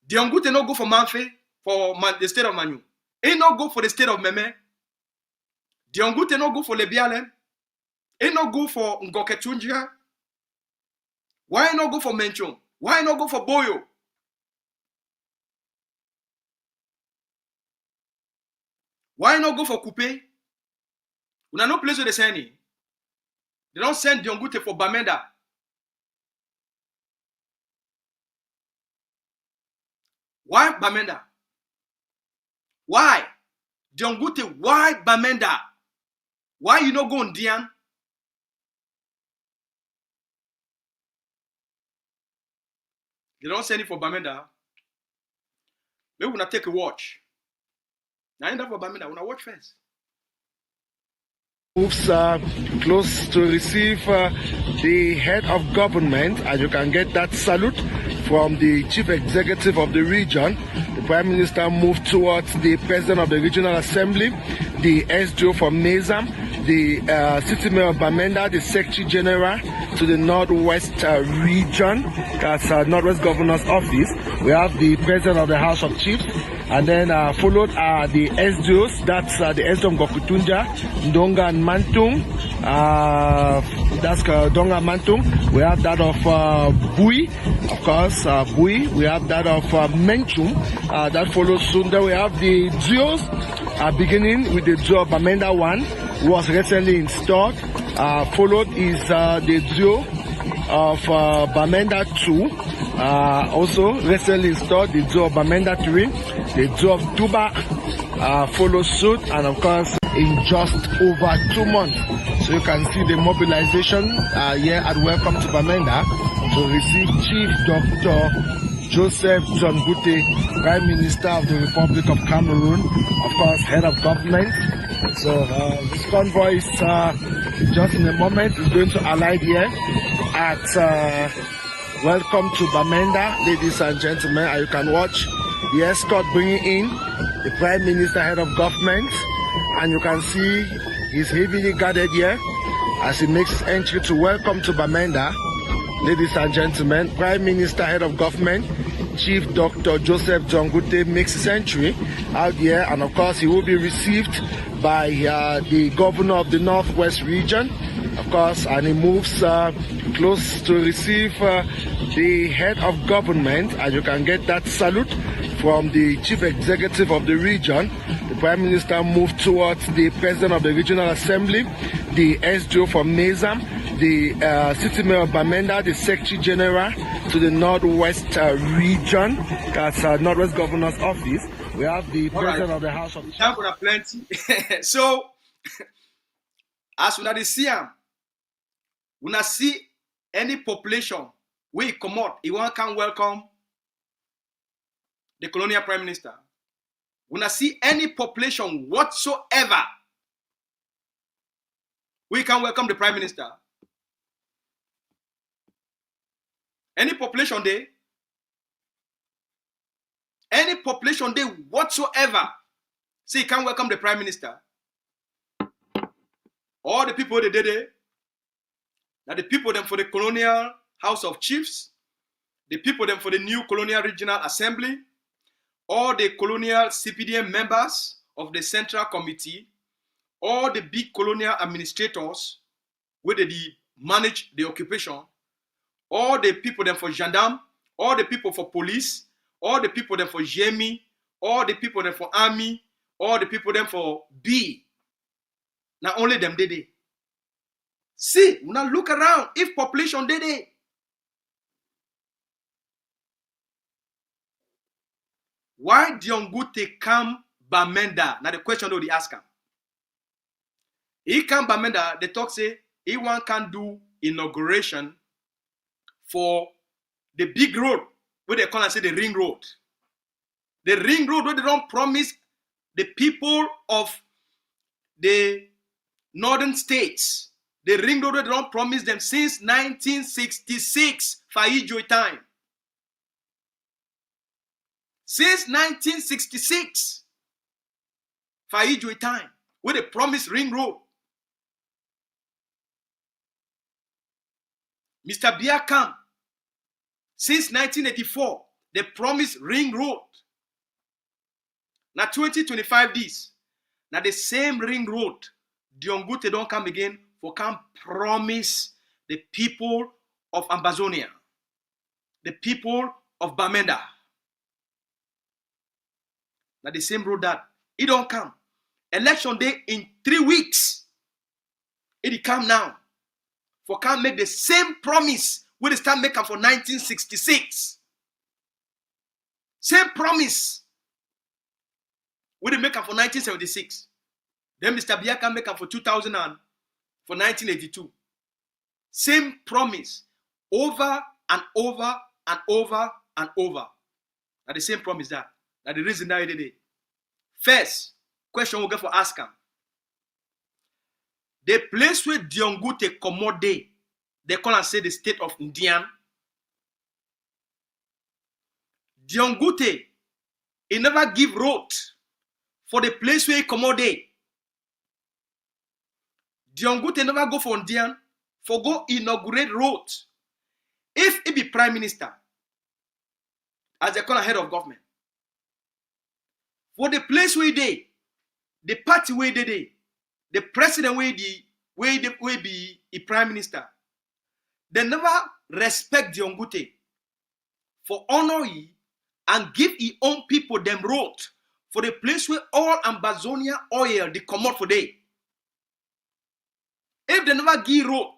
G: Dion Ngute no go for Manfe, for the state of Manu. He no go for the state of Meme. Dion Ngute no go for Lebialem. He no go for Ngoketunjia. Why no go for Menchon? Why no go for Boyo? Why no go for Coupe? We have no place where they send it. They don't send Dion Ngute for Bamenda. Why Bamenda? Why? Dion Ngute, why Bamenda? Why you not go on Dian? They don't send it for Bamenda. Maybe we not take a watch. Now end up for Bamenda, we not watch first.
I: Moves close to receive the head of government, and you can get that salute from the chief executive of the region. The prime minister moved towards the president of the regional assembly, the SDO from Mezam, the city mayor of Bamenda, the secretary general to the northwest region, that's northwest governor's office. We have the president of the House of Chiefs, and then followed are the SDOs, that's the SDO of Gokutunja, Ndonga and Mantung, that's Donga Mantung. We have that of Bui, of course, Bui. We have that of Menchum, that follows soon. Then we have the duos, beginning with the duo of Bamenda 1, was recently installed. Followed is the duo of Bamenda 2, also recently installed. The duo of Bamenda 3, the duo of Tuba follows suit, and of course in just over 2 months. So you can see the mobilization here at Welcome to Bamenda to receive Chief Dr. Joseph Dion Ngute, Prime Minister of the Republic of Cameroon, of course head of government. So this convoy is just in a moment is going to alight here at Welcome to Bamenda, ladies and gentlemen. And you can watch the escort bringing in the Prime Minister, head of government, and you can see he's heavily guarded here as he makes his entry to Welcome to Bamenda. Ladies and gentlemen, Prime Minister, head of government, Chief Dr. Joseph Dion Ngute makes his entry out here, and of course he will be received by the governor of the Northwest region, of course, and he moves close to receive the head of government, and you can get that salute from the chief executive of the region. The Prime Minister moved towards the President of the Regional Assembly, the SDO from Nezam, the City Mayor of Bamenda, the Secretary General to the Northwest region, that's Northwest Governor's Office. We have the President of the House of...
G: Time for plenty. So, as we see, when I see any population, we come out, you can welcome the Colonial Prime Minister. When I see any population whatsoever, we can welcome the Prime Minister. Any population there whatsoever, say you can welcome the Prime Minister. All the people they did it, that the people them for the Colonial House of Chiefs, the people them for the new Colonial Regional Assembly, all the Colonial CPDM members of the Central Committee, all the big colonial administrators where they manage the occupation, all the people them for gendarme, all the people for police, all the people them for GMI, all the people them for army, all the people them for B. Now only them did it. See, now look around. If population did it, why Dion Ngute come Bamenda? Now the question though they ask him. He come Bamenda, they talk say he can do inauguration for the big road where they call and say the ring road. The ring road where they don't promise the people of the northern states. The ring road where they don't promise them since 1966 Faijoy time. Since 1966 Faijoy time where they promise ring road. Mr. Biakam, since 1984, they promised ring road. Now 2025 this. Now the same ring road, Dion Ngute don't come again for can promise the people of Ambazonia, the people of Bamenda. Now the same road that it don't come. Election day in 3 weeks. It come now. For can make the same promise we they start making for 1966. Same promise we they make for 1976. Then Mr. Biaka make for 2000 and for 1982. Same promise over and over and over and over. Now the same promise that. That the reason that he did it. First question we'll get for ask him. The place where Dion Ngute commode, they call and say the state of Indian. Dion Ngute, he never give road for the place where he commode. Dion Ngute never go for Indian for go inaugurate road. If he be prime minister, as they call a head of government, for the place where they, the party where they, the president where be a prime minister, they never respect Dion Ngute for honor ye and give ye own people them road for the place where all Ambazonia oil they come out for day. they never give road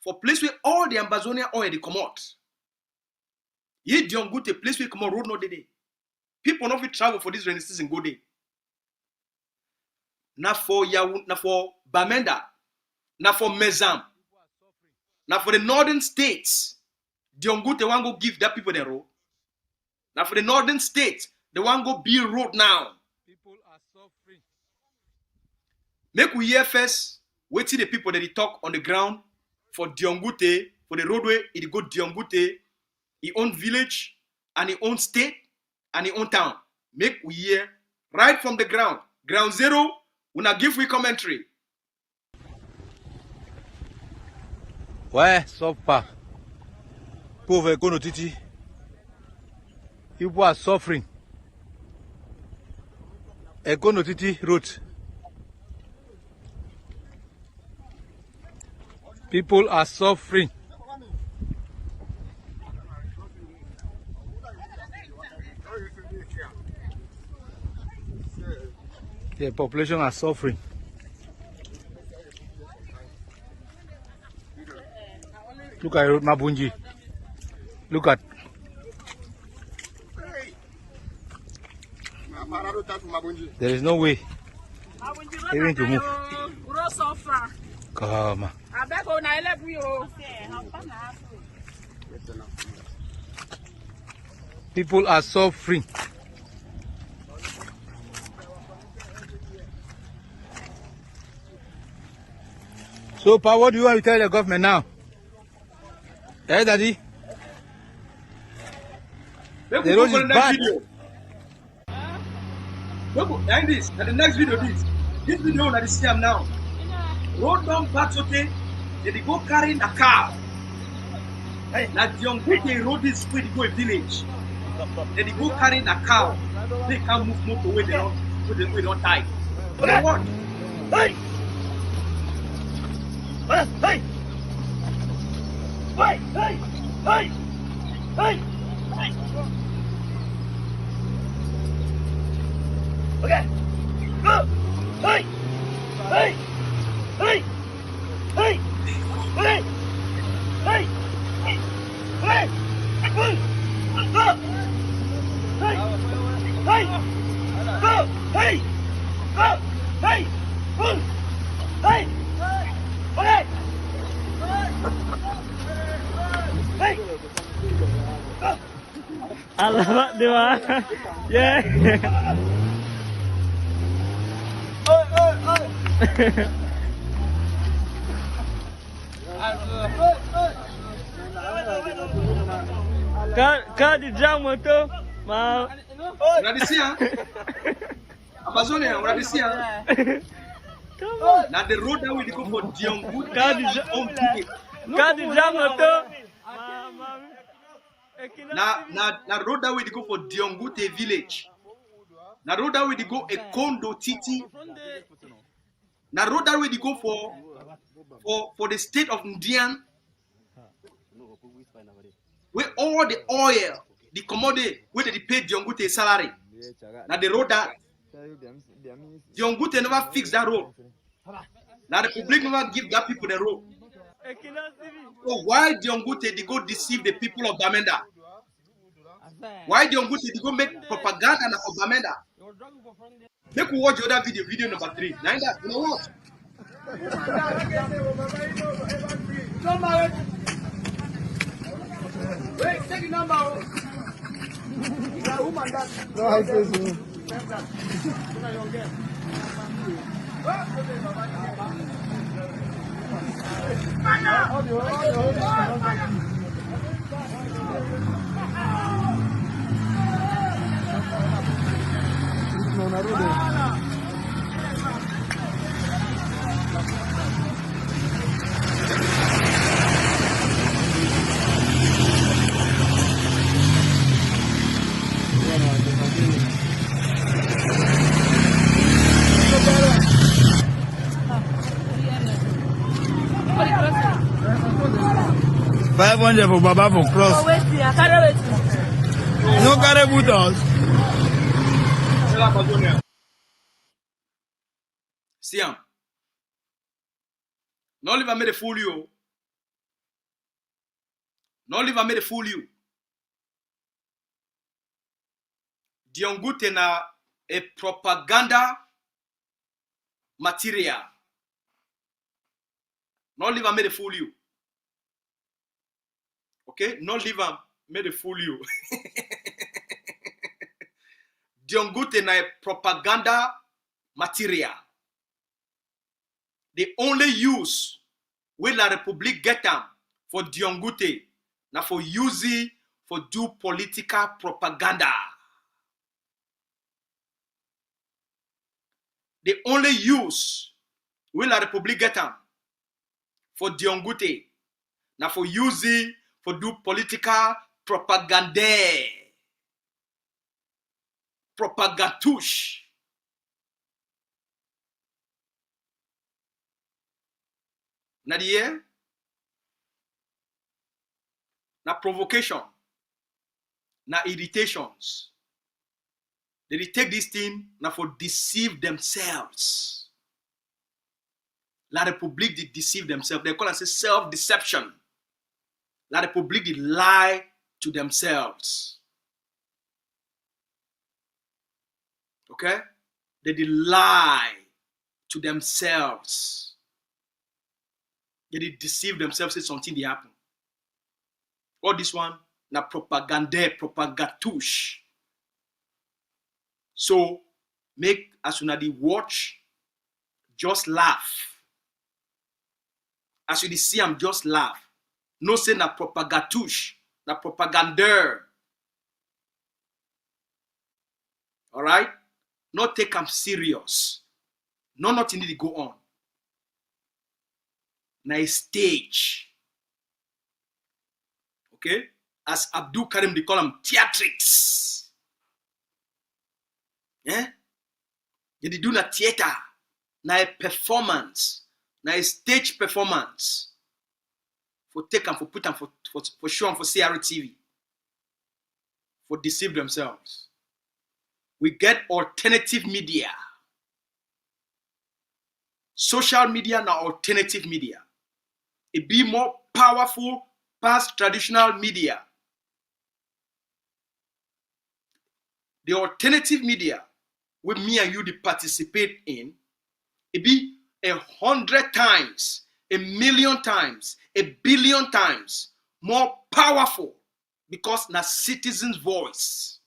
G: for place where all the Ambazonian oil they come out. Ye Dion Ngute place where come out road no day. People not fit travel for this rainy season go day. Na for Yaoundé, na for Bamenda, na for Mezam, na for the northern states. Dion Ngute want go give that people the road. Now for the northern states, they want go build road now.
J: People are suffering.
G: Make we hear first, wait till the people that they talk on the ground for Dion Ngute, for the roadway, it go Dion Ngute, his own village, and his own state, and his own town. Make we hear right from the ground. Ground zero, we not give we commentary.
J: Ouais, sauf pas. Pauvre Konotiti. People are suffering. Ekonotiti road. People are suffering. The population are suffering. Look at Mabunji. Look at. There is no way even to move. Come on. People are suffering. So, Pa, what do you want to tell the government now? Hey, Daddy. The road is bad.
G: And this, and the next video this video that is here now. Road down back okay, they go carrying a car. Now Dion Ngute road this way to go a village. They go carrying a cow. They can't move motorway, they don't tie. But what? Hey! Hey! Hey! Hey! Hey! Hey! Hey! Okay. Go. Hey. Hey. Hey. Hey. Hey. Hey. Hey. Go. Go. Hey. Hey. Go. Hey. Go. Hey. Go. Hey. Okay. Hey. Go.
K: Alamak dia. Yeah. Kau di jam tu mau.
G: Udah di sini, Ambazonia, udah di sini. Now the road that we go for Dion Ngute.
K: Kau di jam tu.
G: Now road that we go for Dion Ngute village. Now road that we go a condo titi. Now road that we go for the state of Ndian, where all the oil, the commodity, where they pay Dion Ngute salary. Now the road that Dion Ngute never fix that road. Now the public never give that people the road. So why Dion Ngute they go deceive the people of Bamenda? Why Dion Ngute they go make propaganda of Bamenda? Make we watch the other video number 3. Now that you know what? Wait, take the number. No, I say so. $500 for Baba for cross. No carry with us. Siam. No live and make fool you. No live and make fool you. Dion Ngute na a propaganda material. No live and make fool you. Okay? No live and make fool you. Dion Ngute na a propaganda material. The only use wey la Republic get am for Dion Ngute na for using for do political propaganda. The only use wey la Republic get am for Dion Ngute na for using for do political propaganda. Propagatush. Na the year? Na provocation. Na irritations. They take this thing now for deceive themselves. La Republique did deceive themselves. They call it self-deception. La Republique did lie to themselves. Okay? They did lie to themselves. They did deceive themselves, say something did happen. All this one, na propaganda, propagatush. So, make as soon as they watch, just laugh. As you see them, just laugh. No say na propagatush, na propagander. All right? Not take them serious. No, nothing need to go on. Na a stage. Okay? As Abdul Karim, they call them theatrics. Yeah? They do na theater. Na a performance. Na a stage performance. For take them, for put them, for show them, for CRTV. For deceive themselves. We get alternative media. Social media na alternative media. It be more powerful past traditional media. The alternative media with me and you participate in, it be 100 times, 1,000,000 times, 1,000,000,000 times more powerful because na citizens' voice.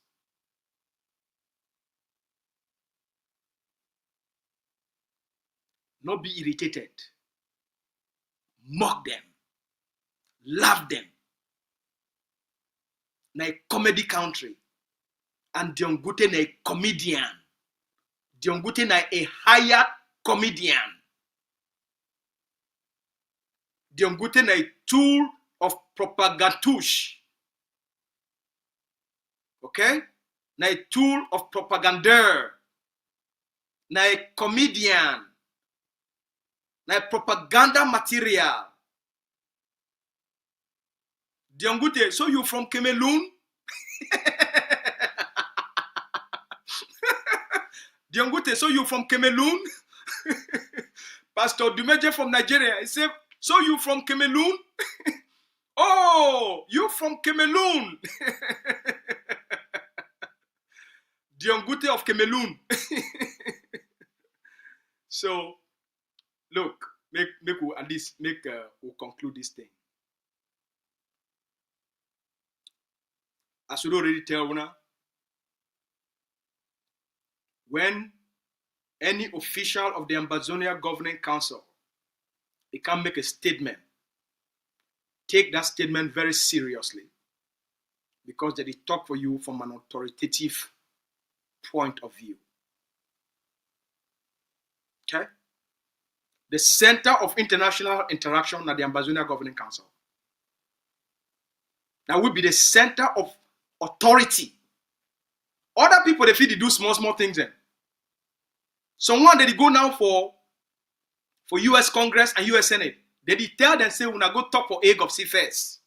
G: Not be irritated. Mock them. Love them. Na a comedy country. And Dion Ngute na a comedian. Dion Ngute na a hired comedian. Dion Ngute na a tool of propagatush. Okay? Na a tool of propaganda. Na a comedian. Na a propaganda material. Dion Ngute, so you from Cameroon? Dion Ngute, so you from Cameroon? Pastor Dumeje from Nigeria. He said, so you from Cameroon? Oh, you from Cameroon. Dion Ngute of Cameroon. So, look, make we at least we'll conclude this thing. As you already tell una, when any official of the Ambazonia Governing Council, they can make a statement, take that statement very seriously because they talk for you from an authoritative point of view. Okay? The Center of International Interaction at the Ambazonia Governing Council. That will be the center of authority. Other people, they feel they do small things then. Someone that they go now for US Congress and US Senate, they tell them, say, we're going to go talk for Hague of Sea first.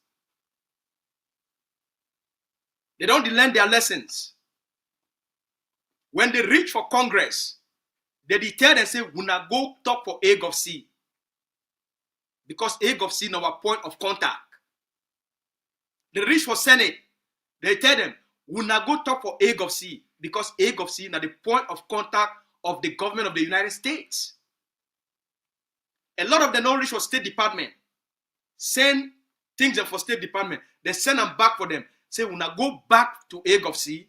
G: They don't learn their lessons. When they reach for Congress, they tell them, say, we're going to go talk for Hague of Sea. Because A of C our point of contact. They reach for Senate. They tell them, we not go talk for A of C because A of C now the point of contact of the government of the United States. A lot of them don't reach for State Department. Send things for State Department. They send them back for them. Say, we not go back to A of C.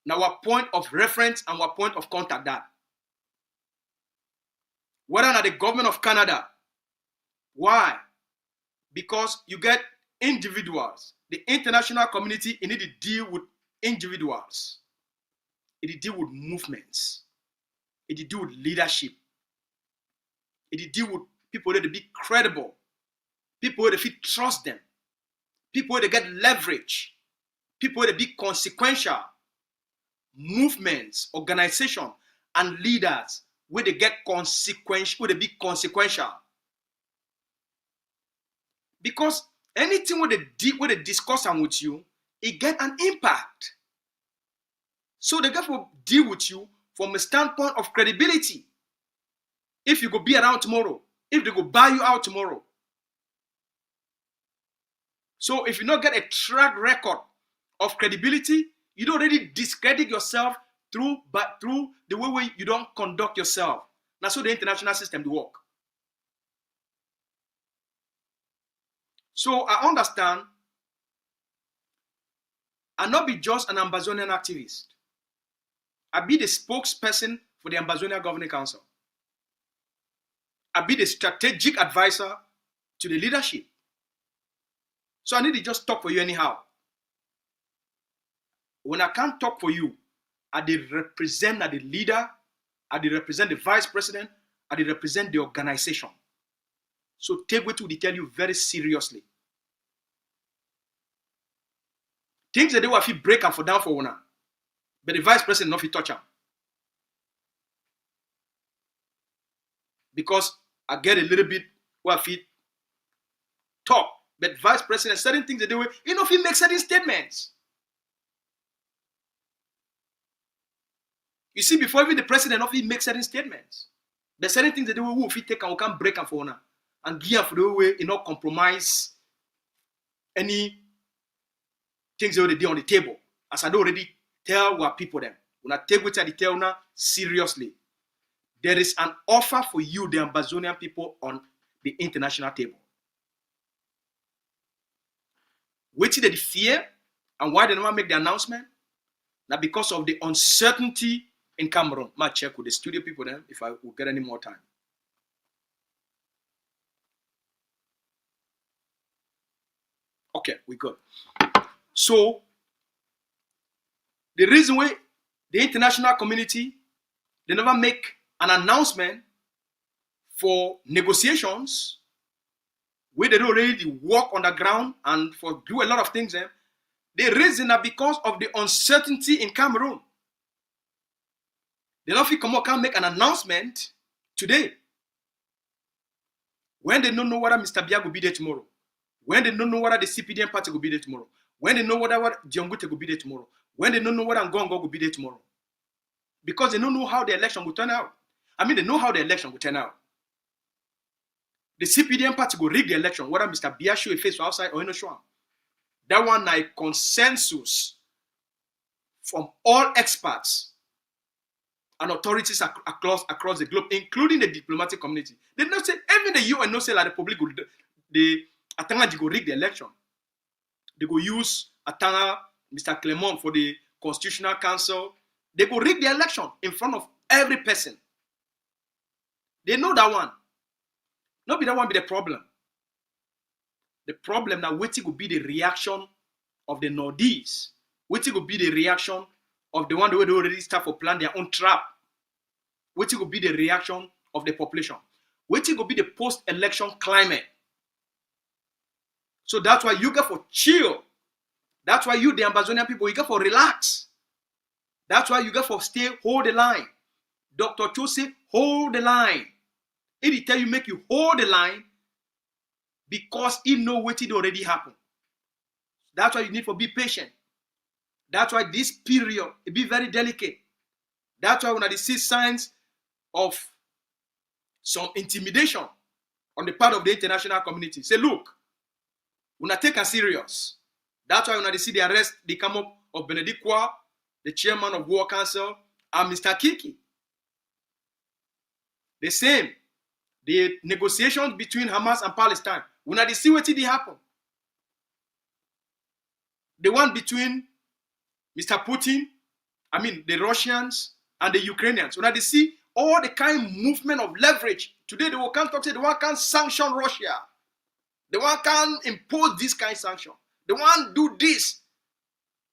G: Now our point of reference and our point of contact that. Whether not the government of Canada. Why? Because you get individuals. The international community, you need to deal with individuals. It deal with movements. It deal with leadership. It deal with people that be credible. People that fit trust them. People that get leverage. People that be consequential. Movements, organization, and leaders where they get consequential, where they be consequential. Because anything where they discuss with you, it get an impact. So they get to deal with you from a standpoint of credibility. If you go be around tomorrow, if they go buy you out tomorrow. So if you not get a track record of credibility, you don't really discredit yourself through the way you don't conduct yourself. That's how the international system work. So I understand I not be just an Ambazonian activist. I be the spokesperson for the Ambazonia Governing Council. I be the strategic advisor to the leadership. So I need to just talk for you anyhow. When I can't talk for you, I represent the leader, I represent the vice president, I represent the organization. So take what we tell you very seriously. Things that they will feel break and for down for one, but the vice president not fit touch them. Because I get a little bit what fit talk, but vice president certain things that they will, you know, if he make certain statements. You see, before even the president of he make certain statements, there's certain things that they will if he take and we can break and for one and give for the way, you know, compromise any things they already on the table. As I already tell what people them. When I take what I tell now seriously, there is an offer for you, the Ambazonian people, on the international table. What is the fear and why they never make the announcement? Now because of the uncertainty in Cameroon. Might check with the studio people then if I will get any more time. Okay, we good. So the reason why the international community they never make an announcement for negotiations where they don't really work on the ground and for do a lot of things. The reason that because of the uncertainty in Cameroon. They don't come out can make an announcement today. When they don't know whether Mr. Biya will be there tomorrow. When they don't know whether the CPDM party will be there tomorrow. When they know whether Dion Ngute will be there tomorrow. When they don't know whether Ngongo will be there tomorrow. Because they don't know how the election will turn out. I mean, they know how the election will turn out. The CPDM party will rig the election, whether Mr. Biya show a face outside or no show. That one is consensus from all experts and authorities across the globe, including the diplomatic community. They not say, even the UN not say like the public will, the Atanga go rig the election. They go use Atanga, Mr. Clement for the Constitutional Council. They go rig the election in front of every person. They know that one. Not be that one be the problem. The problem now, waiting will be the reaction of the Northeast. Waiting will be the reaction of the one who already start for plan their own trap. Waiting will be the reaction of the population. Waiting will be the post-election climate. So that's why you get for chill. That's why you, the Ambazonian people, you get for relax. That's why you get for stay, hold the line. Dr. Cho say, hold the line. If he tell you, make you hold the line, because he know what it already happened. That's why you need to be patient. That's why this period, it be very delicate. That's why when I see signs of some intimidation on the part of the international community. Say, look, we're not taking serious. That's why when they see the arrest, they come up of Benedict Kwa, the chairman of War Council, and Mr. Kiki. The same. The negotiations between Hamas and Palestine. When they see what did happen. The one between Mr. Putin, the Russians and the Ukrainians. When they see all the kind of movement of leverage. Today, they will come talk, say, the one can sanction Russia. The one can impose this kind of sanction. The one do this.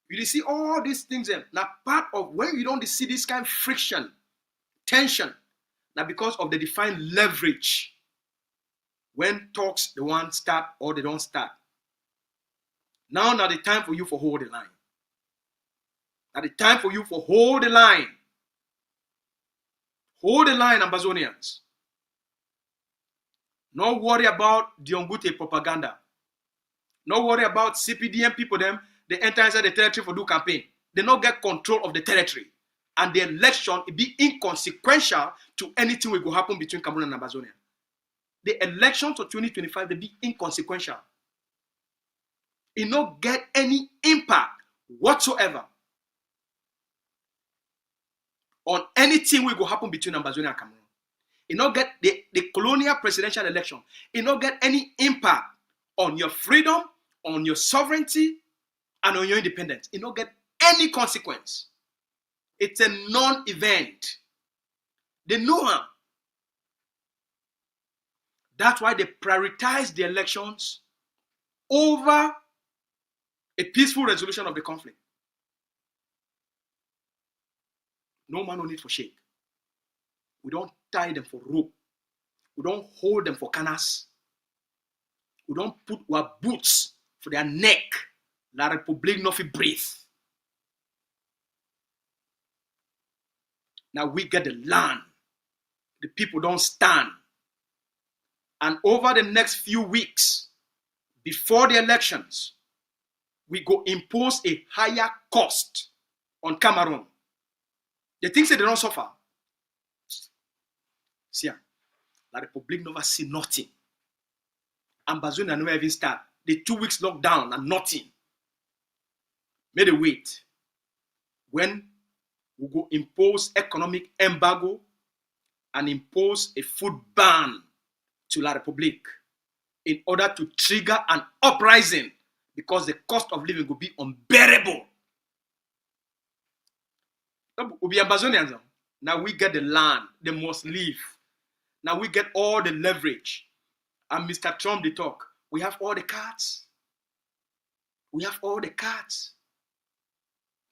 G: You see all these things. Now, part of when you don't see this kind of friction, tension, now because of the defined leverage, when talks, the one start or they don't start. Now the time for you for hold the line. Now the time for you for hold the line. Hold the line, Ambazonians. No worry about Dion Ngute propaganda. No worry about CPDM people, they enter inside the territory for do campaign. They not get control of the territory. And the election will be inconsequential to anything will go happen between Cameroon and Ambazonia. The elections of 2025 will be inconsequential. It not get any impact whatsoever on anything will go happen between Ambazonia and Cameroon. It not get the colonial presidential election. It not get any impact on your freedom, on your sovereignty, and on your independence. It not get any consequence. It's a non-event. They know her. That's why they prioritize the elections over a peaceful resolution of the conflict. No man no need for shake. We don't tie them for rope. We don't hold them for canas. We don't put our boots for their neck. La Republic no fit breathe. Now we get the land. The people don't stand. And over the next few weeks, before the elections, we go impose a higher cost on Cameroon. The things that they don't suffer. See, La Republic never see nothing. Ambazonia never even start. The 2 weeks lockdown and nothing. May they wait. When we go impose economic embargo and impose a food ban to La Republic in order to trigger an uprising because the cost of living will be unbearable. We'll be Ambazonians. Now we get the land, they must leave. Now we get all the leverage. And Mr. Trump, they talk. We have all the cards. We have all the cards.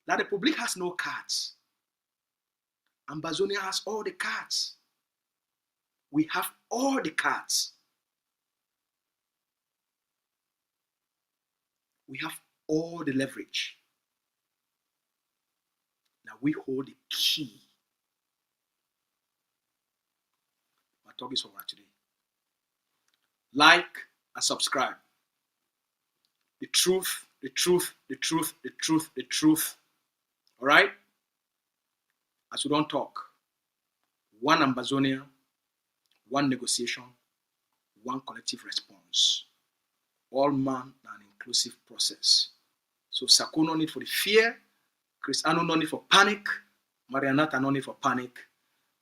G: La Republic has no cards. Ambazonia has all the cards. We have all the cards. We have all the leverage. Now we hold the key. My talk is over today. Like and subscribe. The truth, the truth, the truth, the truth, the truth. All right? As we don't talk, one Ambazonia, one negotiation, one collective response. All man an inclusive process. So Sako no need for the fear, Cristiano no need for panic, Marianata no need for panic.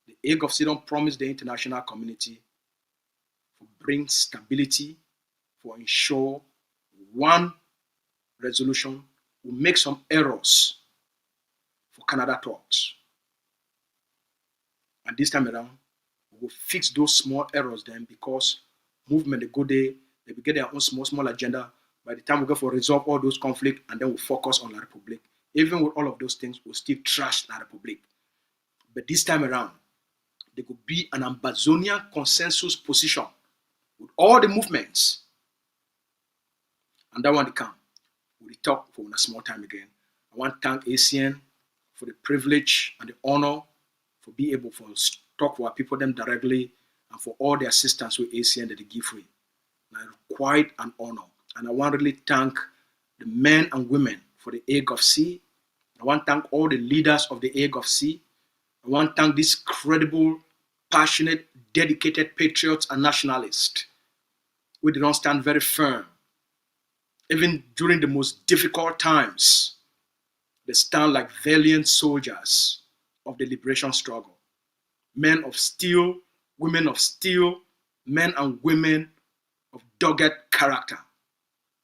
G: The Hague of Sidon promised the international community to bring stability, for ensure one resolution will make some errors for Canada talks. And this time around, we will fix those small errors then, because movement, they go there, they will get their own small agenda. By the time we go for resolve all those conflicts, and then we'll focus on La Republic. Even with all of those things, we'll still trash La Republic. But this time around, there could be an Ambazonian consensus position with all the movements. And that one to come. We'll talk for a small time again. I want to thank ACN for the privilege and the honor for being able to talk to our people them directly, and for all the assistance with ACN that they give free. Now, quite an honor. And I want to really thank the men and women for the Hague of C. I want to thank all the leaders of the Hague of C. I want to thank this credible passionate, dedicated patriots and nationalists. We did not stand very firm. Even during the most difficult times, they stand like valiant soldiers of the liberation struggle. Men of steel, women of steel, men and women of dogged character,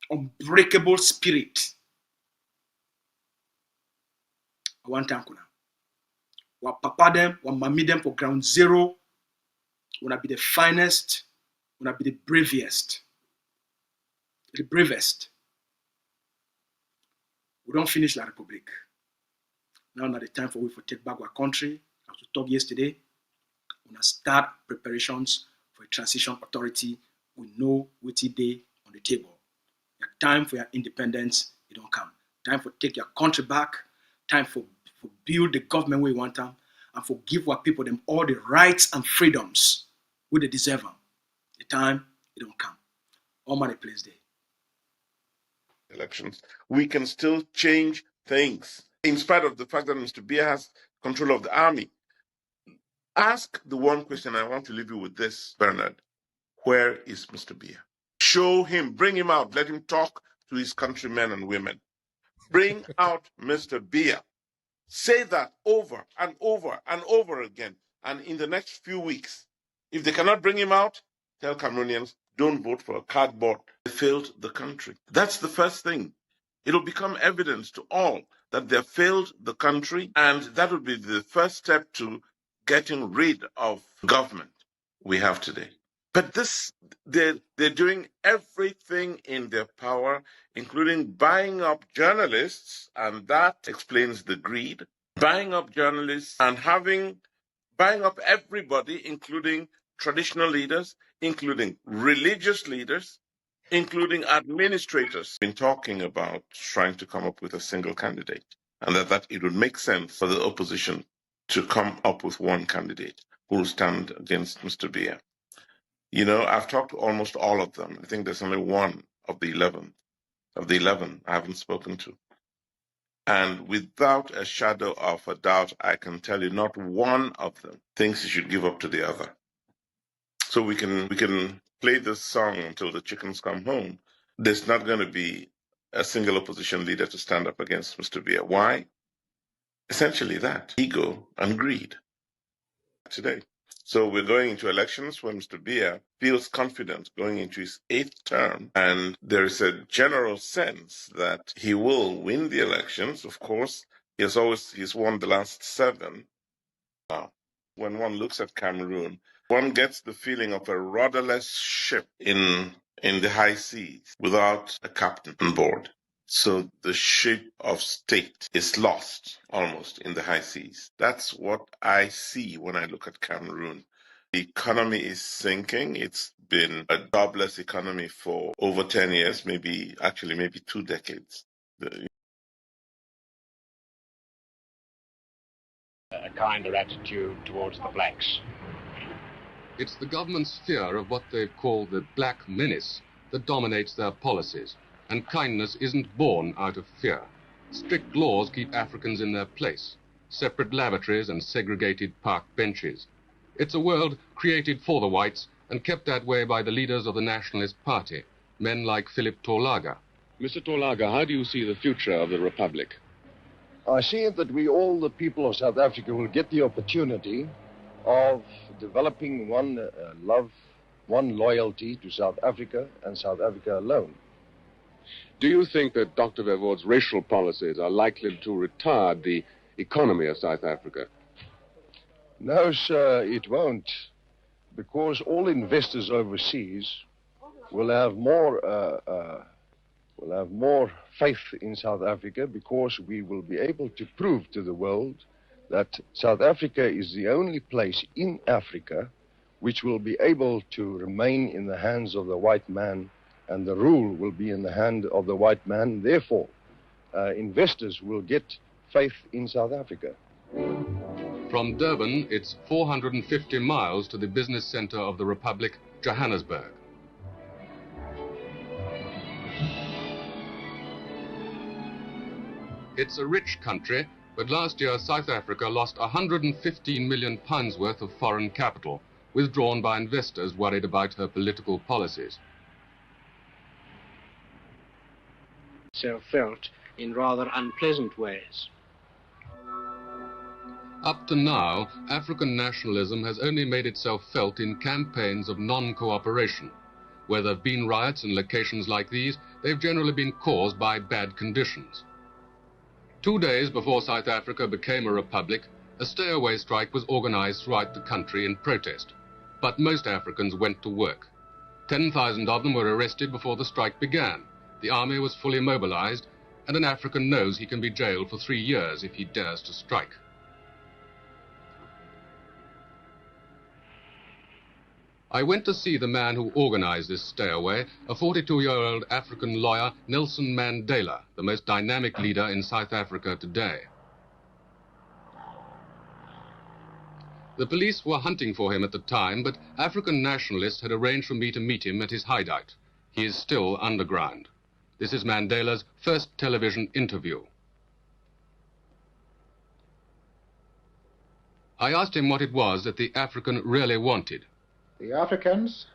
G: unbreakable spirit. I want to thank you. Wa papa them, wa mami them for ground zero. Wanna be the finest, wanna be the bravest. The bravest. We don't finish La Republic. Now not the time for we to take back our country. As we talked yesterday, we wanna start preparations for a transition authority. We know what day on the table. Your time for your independence, it don't come. Time for take your country back. Time for build the government we want them, and for give our people them all the rights and freedoms we they deserve them. The time, it don't come. All money place day.
I: Elections, we can still change things, in spite of the fact that Mr. Biya has control of the army. Ask the one question. I want to leave you with this, Bernard. Where is Mr. Biya? Show him, bring him out, let him talk to his countrymen and women. Bring out Mr. Biya. Say that over and over and over again. And in the next few weeks, if they cannot bring him out, tell Cameroonians, don't vote for a cardboard. They failed the country. That's the first thing. It'll become evidence to all that they failed the country, and that would be the first step to getting rid of government we have today. But they're doing everything in their power, including buying up journalists, and that explains the greed. Buying up journalists and buying up everybody, including traditional leaders, including religious leaders, including administrators. Been talking about trying to come up with a single candidate, and that it would make sense for the opposition to come up with one candidate who will stand against Mr. Biya. You know, I've talked to almost all of them. I think there's only one of the 11 I haven't spoken to. And without a shadow of a doubt, I can tell you not one of them thinks you should give up to the other. So we can play this song until the chickens come home. There's not going to be a single opposition leader to stand up against Mr. Biya. Why? Essentially that, ego and greed today. So we're going into elections where Mr. Biya feels confident going into his 8th term, and there is a general sense that he will win the elections. Of course, he's won the last 7. Now, when one looks at Cameroon, one gets the feeling of a rudderless ship in the high seas without a captain on board. So the ship of state is lost almost in the high seas. That's what I see when I look at Cameroon. The economy is sinking. It's been a jobless economy for over 10 years, maybe 2 decades.
A: A kinder attitude towards the blacks.
B: It's the government's fear of what they've called the black menace that dominates their policies, and kindness isn't born out of fear. Strict laws keep Africans in their place, separate lavatories and segregated park benches. It's a world created for the whites and kept that way by the leaders of the Nationalist Party, men like Philip Tolaga.
C: Mr. Tolaga, how do you see the future of the Republic?
D: I see that we, all the people of South Africa, will get the opportunity of developing one love, one loyalty to South Africa and South Africa alone.
C: Do you think that Dr. Verwoerd's racial policies are likely to retard the economy of South Africa?
D: No, sir, it won't, because all investors overseas will have more faith in South Africa, because we will be able to prove to the world that South Africa is the only place in Africa which will be able to remain in the hands of the white man, and the rule will be in the hand of the white man. Therefore, investors will get faith in South Africa.
B: From Durban, it's 450 miles to the business center of the Republic, Johannesburg. It's a rich country But last year, South Africa lost £115 million worth of foreign capital, withdrawn by investors worried about her political policies.
E: Felt in rather unpleasant ways.
B: Up to now, African nationalism has only made itself felt in campaigns of non-cooperation. Where there have been riots in locations like these, they've generally been caused by bad conditions. 2 days before South Africa became a republic, a stay-away strike was organized throughout the country in protest. But most Africans went to work. 10,000 of them were arrested before the strike began. The army was fully mobilized, and an African knows he can be jailed for 3 years if he dares to strike. I went to see the man who organized this stay-away, a 42-year-old African lawyer, Nelson Mandela, the most dynamic leader in South Africa today. The police were hunting for him at the time, but African nationalists had arranged for me to meet him at his hideout. He is still underground. This is Mandela's first television interview. I asked him what it was that the African really wanted.
F: The Africans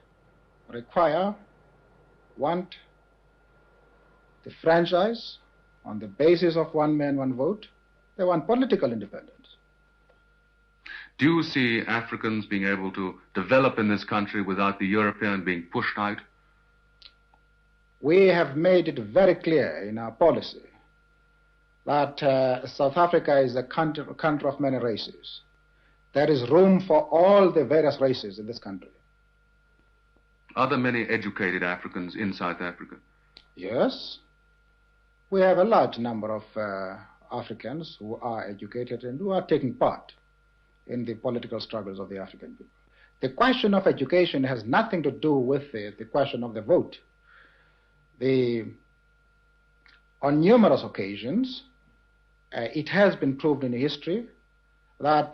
F: want the franchise on the basis of one man, one vote. They want political independence.
B: Do you see Africans being able to develop in this country without the European being pushed out?
F: We have made it very clear in our policy that South Africa is a country of many races. There is room for all the various races in this country.
B: Are there many educated Africans in South Africa?
F: Yes. We have a large number of Africans who are educated and who are taking part in the political struggles of the African people. The question of education has nothing to do with the question of the vote. On numerous occasions, it has been proved in history that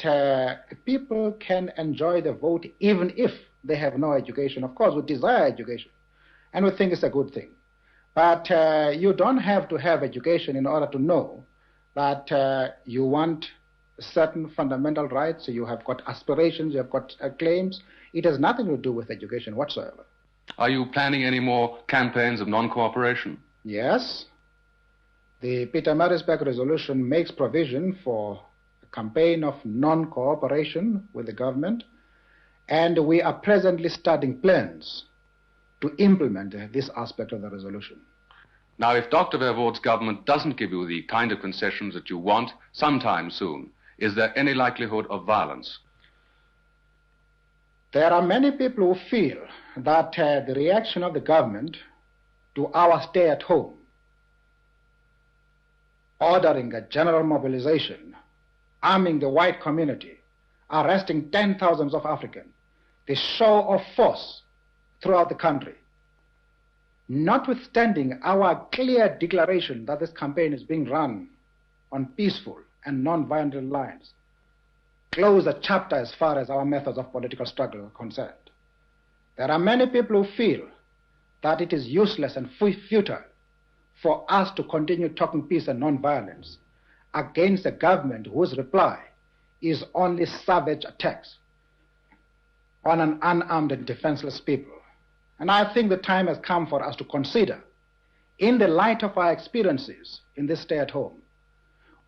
F: people can enjoy the vote even if they have no education. Of course, we desire education, and we think it's a good thing. But you don't have to have education in order to know that you want certain fundamental rights, you have got aspirations, you have got claims. It has nothing to do with education whatsoever.
B: Are you planning any more campaigns of non-cooperation?
F: Yes. The Pietermaritzburg resolution makes provision for a campaign of non-cooperation with the government, and we are presently studying plans to implement this aspect of the resolution.
B: Now, if Dr. Verwoerd's government doesn't give you the kind of concessions that you want sometime soon, is there any likelihood of violence?
F: There are many people who feel that the reaction of the government to our stay at home, ordering a general mobilization, arming the white community, arresting 10,000s of Africans, the show of force throughout the country, notwithstanding our clear declaration that this campaign is being run on peaceful and non-violent lines, close a chapter as far as our methods of political struggle are concerned. There are many people who feel that it is useless and futile for us to continue talking peace and non-violence against a government whose reply is only savage attacks on an unarmed and defenseless people. And I think the time has come for us to consider, in the light of our experiences in this stay at home,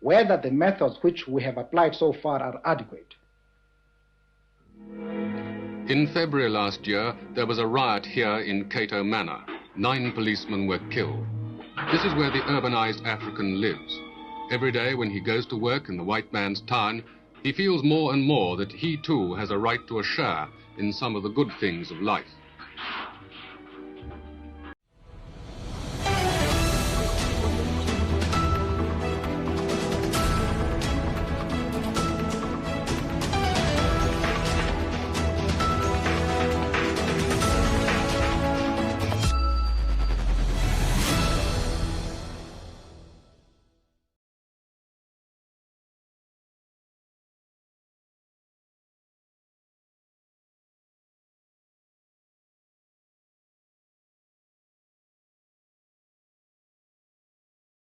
F: whether the methods which we have applied so far are adequate.
B: In February last year, there was a riot here in Cato Manor. 9 policemen were killed. This is where the urbanized African lives. Every day when he goes to work in the white man's town, he feels more and more that he too has a right to a share in some of the good things of life.